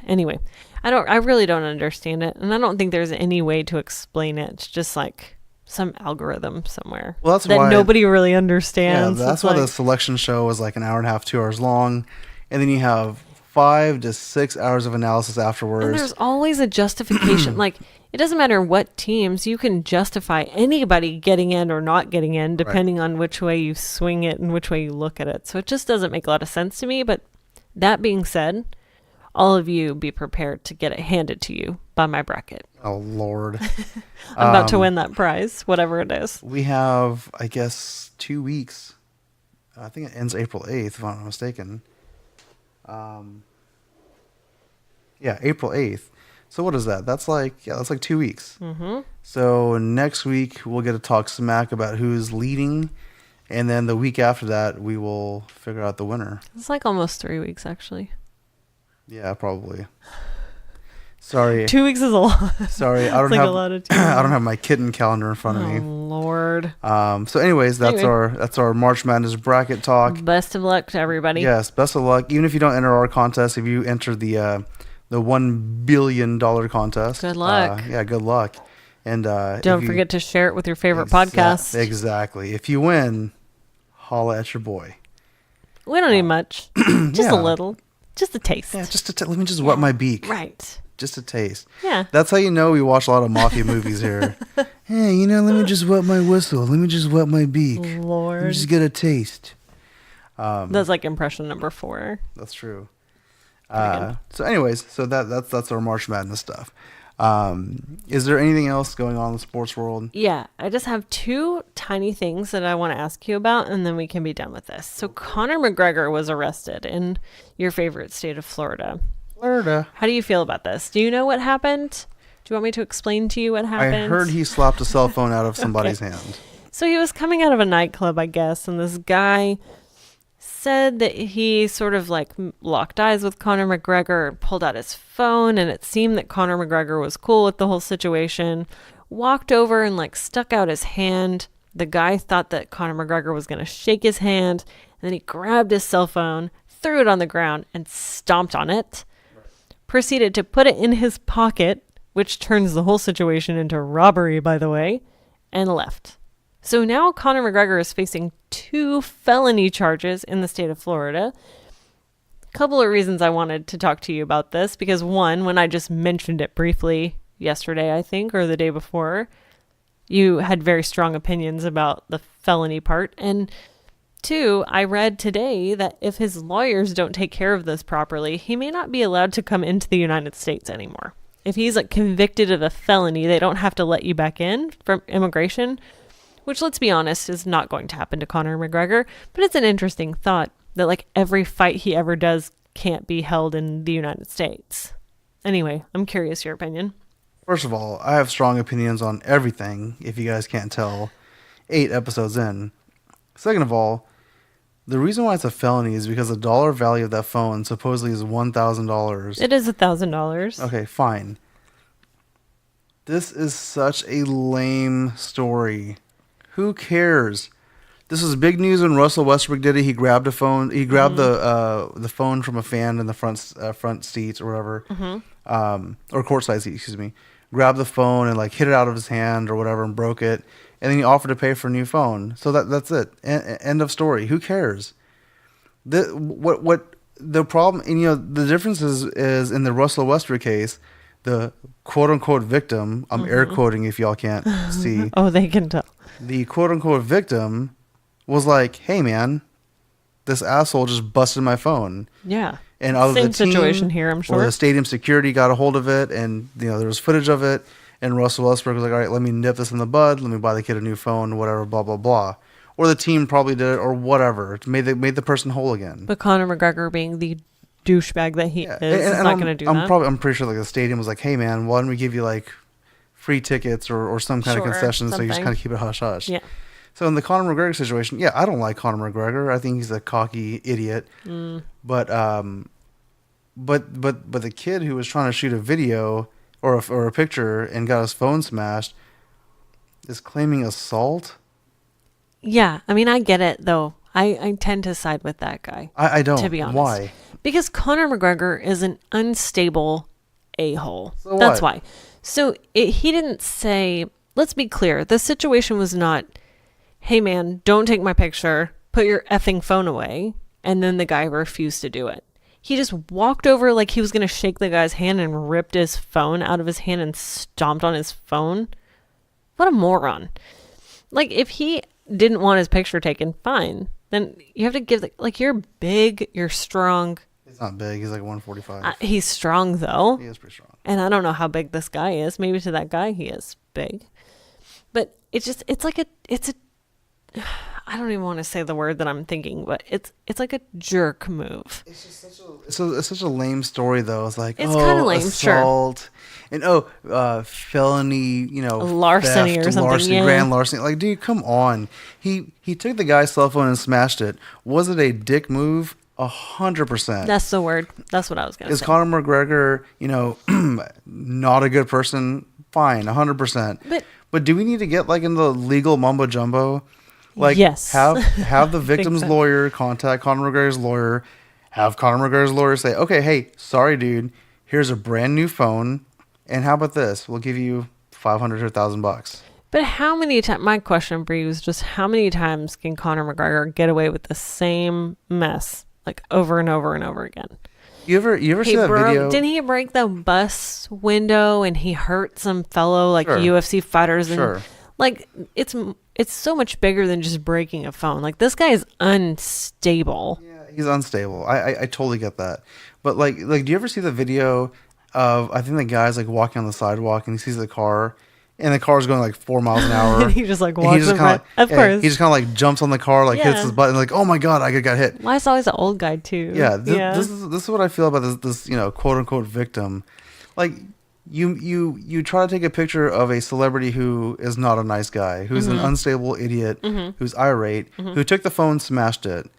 Anyway, I really don't understand it, and I don't think there's any way to explain it. It's just like some algorithm somewhere. Well, that's that why nobody really yeah, understands. that's It's why the like, selection show is like an hour and a half, 2 hours long, and then you have 5 to 6 hours of analysis and afterwards. there's always a justification. Like, it doesn't matter what teams, you can justify anybody getting in or not getting in, depending on which way you swing it and which way you look at it. So it just doesn't make a lot of sense to me. But that being said, all of you be prepared to get it handed to you by my bracket. Oh Lord, I'm about to win that prize, whatever it is. we have, I guess, 2 weeks. I think it ends April 8th, if I'm not mistaken. Yeah, April 8th. So what is that? That's like 2 weeks. Mm-hmm. So next week we'll get to talk smack about who's leading, and then the week after that we will figure out the winner. It's like almost 3 weeks, actually. Yeah, probably. Sorry. 2 weeks is a lot. Sorry, I don't like have a lot of time. I don't have my kitten calendar in front of Oh, me. Lord. So anyways, that's our March Madness bracket talk. Best of luck to everybody. Yes, best of luck. Even if you don't enter our contest, if you enter the $1 billion contest, Good luck. Yeah, good luck. And Don't forget to share it with your favorite podcast. Exactly. If you win, holla at your boy. We don't need much. Just Yeah. a little. Just a taste. Yeah, let me just wet my beak. Right. Just a taste. Yeah. That's how you know we watch a lot of mafia movies here. Hey, let me just wet my whistle. Let me just wet my beak. Let me Lord. just get a taste. That's like impression number 4. That's true. Pretty So anyways, so that's our March Madness stuff. Is there anything else going on in the sports world? Yeah, I just have 2 tiny things that I want to ask you about, and then we can be done with this. So Conor McGregor was arrested in your favorite state of Florida. Florida. How do you feel about this? Do you know what happened? Do you want me to explain to you what happened? I heard he slapped a cell phone out of somebody's hand. So he was coming out of a nightclub, I guess, and this guy said that he sort of like locked eyes with Conor McGregor, pulled out his phone, and it seemed that Conor McGregor was cool with the whole situation, walked over and like stuck out his hand. The guy thought that Conor McGregor was going to shake his hand, and then he grabbed his cell phone, threw it on the ground, and stomped on it. Proceeded to put it in his pocket, which turns the whole situation into robbery, by the way, and left. So now Conor McGregor is facing 2 felony charges in the state of Florida. A couple of reasons I wanted to talk to you about this, because one, when I just mentioned it briefly yesterday, I think, or the day before, you had very strong opinions about the felony part. And 2, I read today that if his lawyers don't take care of this properly, he may not be allowed to come into the United States anymore. If he's like convicted of a felony, they don't have to let you back in from immigration, which, let's be honest, is not going to happen to Conor McGregor. But it's an interesting thought that like every fight he ever does can't be held in the United States. Anyway, I'm curious your opinion. First of all, I have strong opinions on everything, if you guys can't tell, 8 episodes in. Second of all, the reason why it's a felony is because the dollar value of that phone supposedly is $1,000. It is $1,000. Okay, fine. This is such a lame story. Who cares? This was big news when Russell Westbrook did it. He grabbed a phone. He grabbed the phone from a fan in the front seats or whatever, or courtside seats, excuse me. Grabbed the phone and like hit it out of his hand or whatever and broke it. And then he offered to pay for a new phone. So that's it. End of story. Who cares? What the problem? And the difference is in the Russell Westbrook case, the quote unquote victim. I'm air quoting if y'all can't see. Oh, they can tell. The quote unquote victim was like, "Hey man, this asshole just busted my phone." Yeah. And either Same the team situation here, I'm or sure. the stadium security got a hold of it, and there was footage of it. And Russell Westbrook was like, "All right, let me nip this in the bud. Let me buy the kid a new phone, whatever, blah blah blah." Or the team probably did it, or whatever, made the person whole again. But Conor McGregor, being the douchebag that he is not going to do that. I'm pretty sure like the stadium was like, "Hey man, why don't we give you like free tickets or some kind of concession so you just kind of keep it hush hush." Yeah. So in the Conor McGregor situation, yeah, I don't like Conor McGregor. I think he's a cocky idiot. But the kid who was trying to shoot a video or a picture and got his phone smashed is claiming assault. Yeah, I mean, I get it though. I tend to side with that guy. I don't. To be honest. Why? Because Conor McGregor is an unstable a-hole. So That's what? why. So he didn't say let's be clear. The situation was not, hey man, don't take my picture, put your effing phone away. And then the guy refused to do it. He just walked over like he was going to shake the guy's hand and ripped his phone out of his hand and stomped on his phone. What a moron. Like, if he didn't want his picture taken, fine. Then you have to give, like, you're big, you're strong. He's not big. He's like 145. He's strong, though. He is pretty strong. And I don't know how big this guy is. Maybe to that guy he is big. But it's a I don't even want to say the word that I'm thinking, but it's like a jerk move. It's just it's such a lame story though. It's like, it's kind of lame, assault, and felony, larceny theft, or something, larceny, yeah. grand larceny. Like, dude, come on. He took the guy's cell phone and smashed it. Was it a dick move? 100%. That's the word. That's what I was gonna say. Is Conor McGregor, not a good person? Fine, 100%. But do we need to get like in the legal mumbo jumbo? Like, yes. have the victim's so. lawyer contact Conor McGregor's lawyer. Have Conor McGregor's lawyer say, okay, hey, sorry, dude. Here's a brand new phone. And how about this? We'll give you $500 to $1,000. But how many times, my question for you is just how many times can Conor McGregor get away with the same mess, like over and over and over again? You ever see that video? Didn't he break the bus window and he hurt some fellow Sure. UFC fighters? And Sure. like, it's so much bigger than just breaking a phone. Like, this guy is unstable. Yeah, he's unstable. I totally get that. But like, do you ever see the video of, I think the guy's like walking on the sidewalk and he sees the car and the car's going like 4 miles an hour. And he just like And walks in front. Of course. He just kind of like jumps on the car, like hits Yeah. his button, like, oh my God, I got hit. Why is always an old guy too? Yeah, this is what I feel about this quote unquote victim. Like, you try to take a picture of a celebrity who is not a nice guy, who's an unstable idiot, who's irate, who took the phone, smashed it.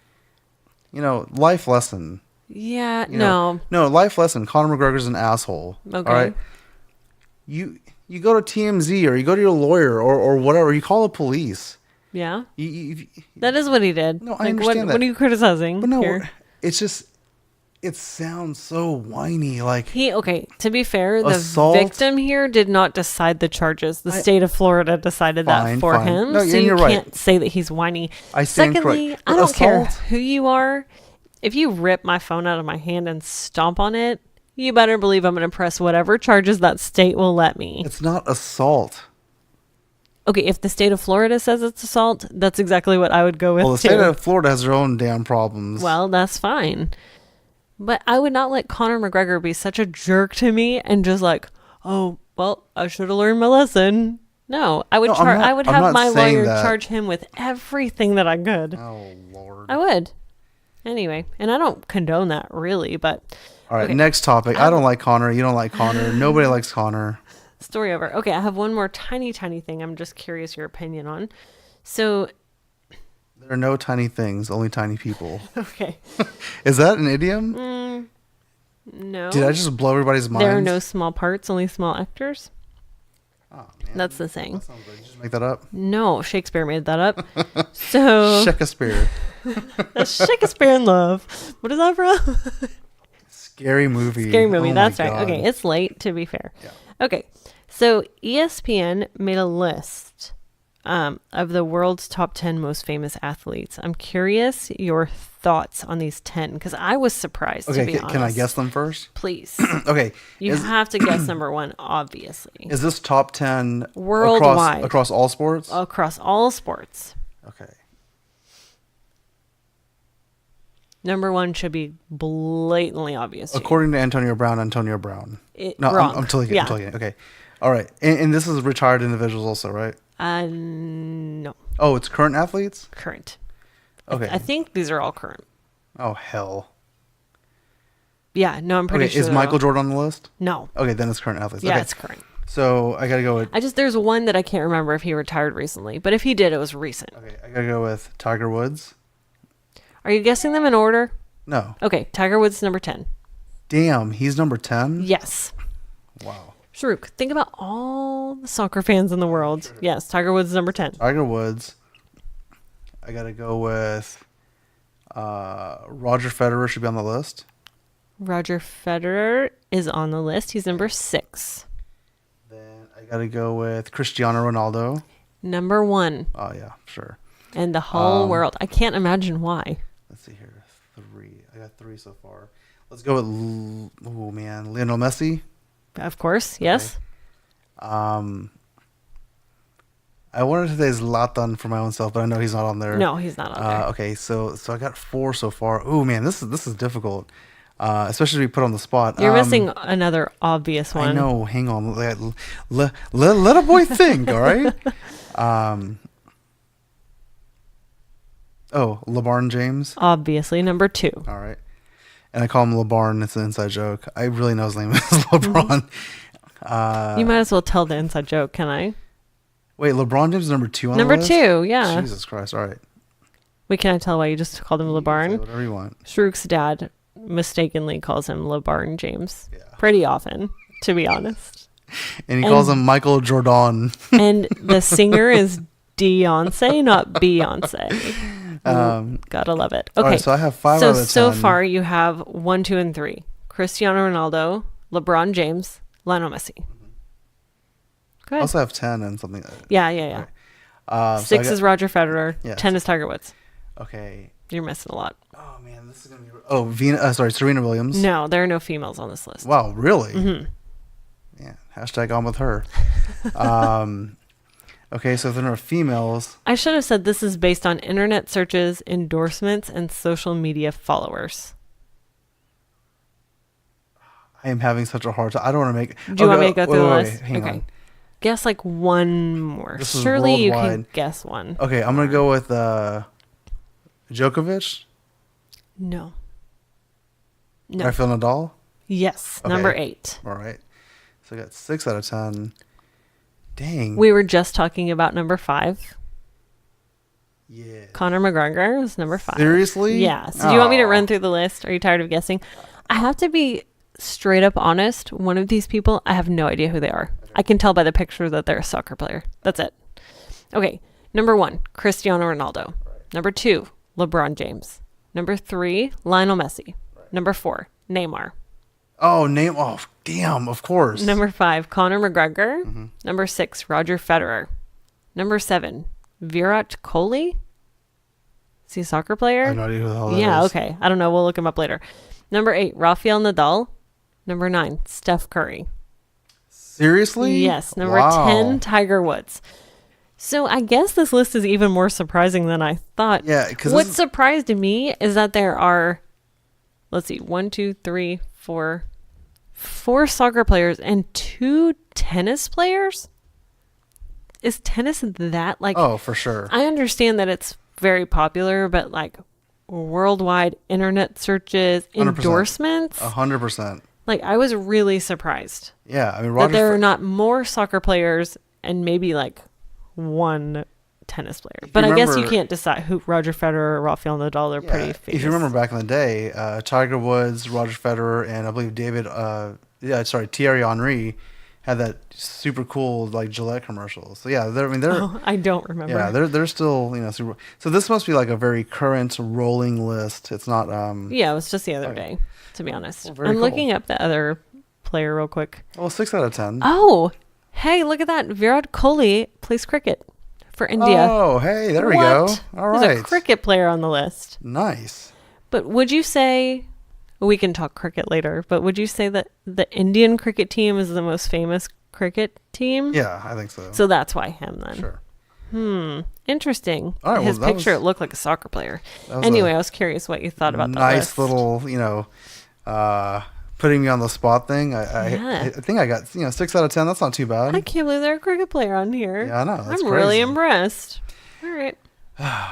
Life lesson. Yeah, No, life lesson. Conor McGregor's an asshole. Okay. All right. You go to TMZ or you go to your lawyer or whatever. You call the police. Yeah. You, That is what he did. No, I understand that. What are you criticizing? but no, here? it's just, it sounds so whiny. Like, To be fair, the Assault? victim here did not decide the charges. The state of Florida decided that for Fine. him. No, so and you you're right. can't say that he's whiny. I stand Secondly, correct. I But don't care assault? who you are. If you rip my phone out of my hand and stomp on it, you better believe I'm going to press whatever charges that state will let me. it's not assault. Okay, if the state of Florida says it's assault, that's exactly what I would go with Well, the too. state of Florida has their own damn problems. Well, that's fine. But I would not let Conor McGregor be such a jerk to me and just like, oh, well, I should have learned my lesson. No, I would No, I'm not- I would I'm have not my saying lawyer that. charge him with everything that I could. Oh, Lord. I would. Anyway, and I don't condone that really, but All right, okay. next topic. I don't like Conor. You don't like Conor. Nobody likes Conor. Story over. Okay, I have one more tiny thing I'm just curious your opinion on. So, There are no tiny things, only tiny people. okay. Is that an idiom? No. Did I just blow everybody's mind? There are no small parts, only small actors. Oh, man. That's the saying. That sounds good. Did you just make that up? No, Shakespeare made that up. So Shakespeare. Shakespeare in Love. What is that from? Scary movie. Scary movie. Oh, That's my right. God. Okay, it's late to be fair. Yeah. Okay, so ESPN made a list of the world's top 10 most famous athletes. I'm curious your thoughts on these 10 because I was surprised. Okay, to be honest. can I guess them first? Please. Okay. You have to guess number one, obviously. Is this top 10 Worldwide. across all sports? Across all sports. Okay. Number one should be blatantly obvious. to you. According to Antonio Brown. No, wrong. I'm totally Yeah. kidding. Okay. All right. And this is retired individuals also, right? No, Oh, it's current athletes? current. Okay. I think these are all current. Oh, hell. Yeah, no, I'm pretty Okay, sure. is Michael Jordan on the list? No. Okay, then it's current athletes. Yeah, Okay. it's current. So I got to go with... There's one that I can't remember if he retired recently, but if he did, it was recent. Okay, I got to go with Tiger Woods. Are you guessing them in order? No. Okay, Tiger Woods number 10. Damn, he's number 10? Yes. Wow. Sharuk, think about all the soccer fans in the world. Sure. Yes, Tiger Woods is number 10. Tiger Woods. I got to go with Roger Federer should be on the list. Roger Federer is on the list. He's number 6. Then I got to go with Cristiano Ronaldo. Number 1 Oh, yeah, sure. in the whole world. I can't imagine why. Let's see here. 3. I got 3 so far. Let's go with, Lionel Messi. Of course, yes. I wanted to say Zlatan for my own self, but I know he's not on there. No, he's not on there. Okay, so I got 4 so far. Oh man, this is difficult, especially if we put on the spot. You're missing another obvious one. I know. Hang on. Let a boy think. All right. LeBron James. Obviously, number 2. All right. And I call him LeBron. It's an inside joke. I really know his name is LeBron. You might as well tell the inside joke, can I? Wait, LeBron James is number 2 on Number the list? 2, yeah. Jesus Christ. All right. Wait, can I tell why you just called him Say LeBarn? whatever you want. Shrook's dad mistakenly calls him LeBarn James. Yeah. Pretty often, to be honest. And he calls him Michael Jordan. And the singer is Beyonce, not Beyonce. Gotta love it. Okay, All right, so I have 5 so out of 10. so far you have 1, 2, and 3. Cristiano Ronaldo, LeBron James, Lionel Messi. Go I ahead. also have 10 and something. Yeah. So 6 is Roger Federer. Yeah, 10 is Tiger Woods. Okay. You're missing a lot. Oh man, this is gonna be. Serena Williams. No, there are no females on this list. Wow, really? Mm-hmm. Yeah. Hashtag on with her. Okay, so if there are females, I should have said this is based on internet searches, endorsements, and social media followers. I am having such a hard time. I don't want to make. Do you want me to go through the wait, list? hang Okay. on. Guess like one more. This is Surely you can worldwide. guess one. Okay, I'm gonna go with Djokovic. No. No. Rafael Nadal. Yes. Okay. Number 8. All right. So I got 6 out of 10. Dang. We were just talking about number 5. Yeah. Conor McGregor is number 5. Seriously? Yeah. So do you want me to Aw. run through the list? Are you tired of guessing? I have to be straight up honest. One of these people, I have no idea who they are. I can tell by the picture that they're a soccer player. That's it. Okay. Number 1, Cristiano Ronaldo. Number 2, LeBron James. Number 3, Lionel Messi. Number 4, Neymar. Oh, name. Oh, damn. Of course. Number 5, Conor McGregor. Mm-hmm. Number 6, Roger Federer. Number 7, Virat Kohli. Is he a soccer player? I have no idea who the hell that Yeah, is. okay. I don't know. We'll look him up later. Number 8, Rafael Nadal. Number 9, Steph Curry. Seriously? Yes. Number Wow. 10, Tiger Woods. So I guess this list is even more surprising than I thought. Yeah, because What surprised me is that there are, let's see, 1, 2, 3, 4 soccer players and 2 tennis players. Is tennis that like? Oh, for sure. I understand that it's very popular, but like worldwide internet searches, 100%. endorsements, 100%. like I was really surprised Yeah, I mean, that there are Fe- not more soccer players and maybe like 1 tennis player. If But you I guess you remember- can't decide who Roger Federer or Rafael Nadal. They're Yeah, pretty famous. if you remember back in the day, Tiger Woods, Roger Federer, and I believe Thierry Henry had that super cool like Gillette commercial. So yeah, they're Oh, I don't remember. yeah, they're still, super. So this must be like a very current rolling list. It's not Yeah, it was just the other Okay. day, to be honest. Well, very I'm cool. looking up the other player real quick. well, 6 out of 10. Oh, hey, look at that. Virat Kohli plays cricket for India. Oh, hey, there we go. All There's right. a cricket player on the list. Nice. But would you say, we can talk cricket later, but would you say that the Indian cricket team is the most famous cricket team? Yeah, I think so. So that's why him then. Sure. Interesting. All right, well, His that picture, was- it looked like a soccer player. That was Anyway, a I was curious what you thought about that nice list. little, putting me on the spot thing. Yeah. I think I got 6 out of 10. That's not too bad. I can't believe there's a cricket player on here. Yeah, I know. That's I'm really crazy. impressed. All right.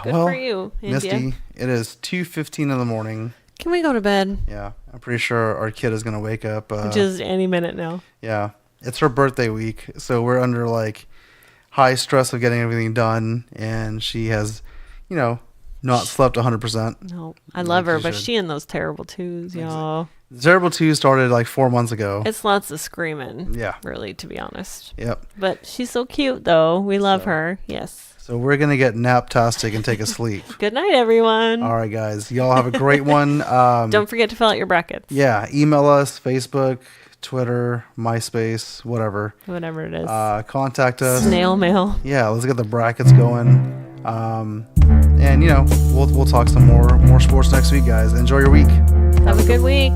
Good well, for you, India. Misty, it is 2:15 in the morning. Can we go to bed? Yeah, I'm pretty sure our kid is gonna wake up. Which is any minute now. Yeah, it's her birthday week, so we're under like high stress of getting everything done, and she has, not slept 100%. No, I Like love her, you but should. she and those terrible twos, y'all. Terrible 2 started like 4 months ago. It's lots of screaming. Yeah. Really, to be honest. Yep. But she's so cute, though. We love So- her. Yes. So we're gonna get nap-tastic and take a sleep. Good night, everyone. All right, guys. Y'all have a great one. Don't forget to fill out your brackets. Yeah, email us, Facebook, Twitter, MySpace, whatever. Whatever it is. Contact us. Snail mail. Yeah, let's get the brackets going. And we'll talk some more sports next week, guys. Enjoy your week. Have a good week.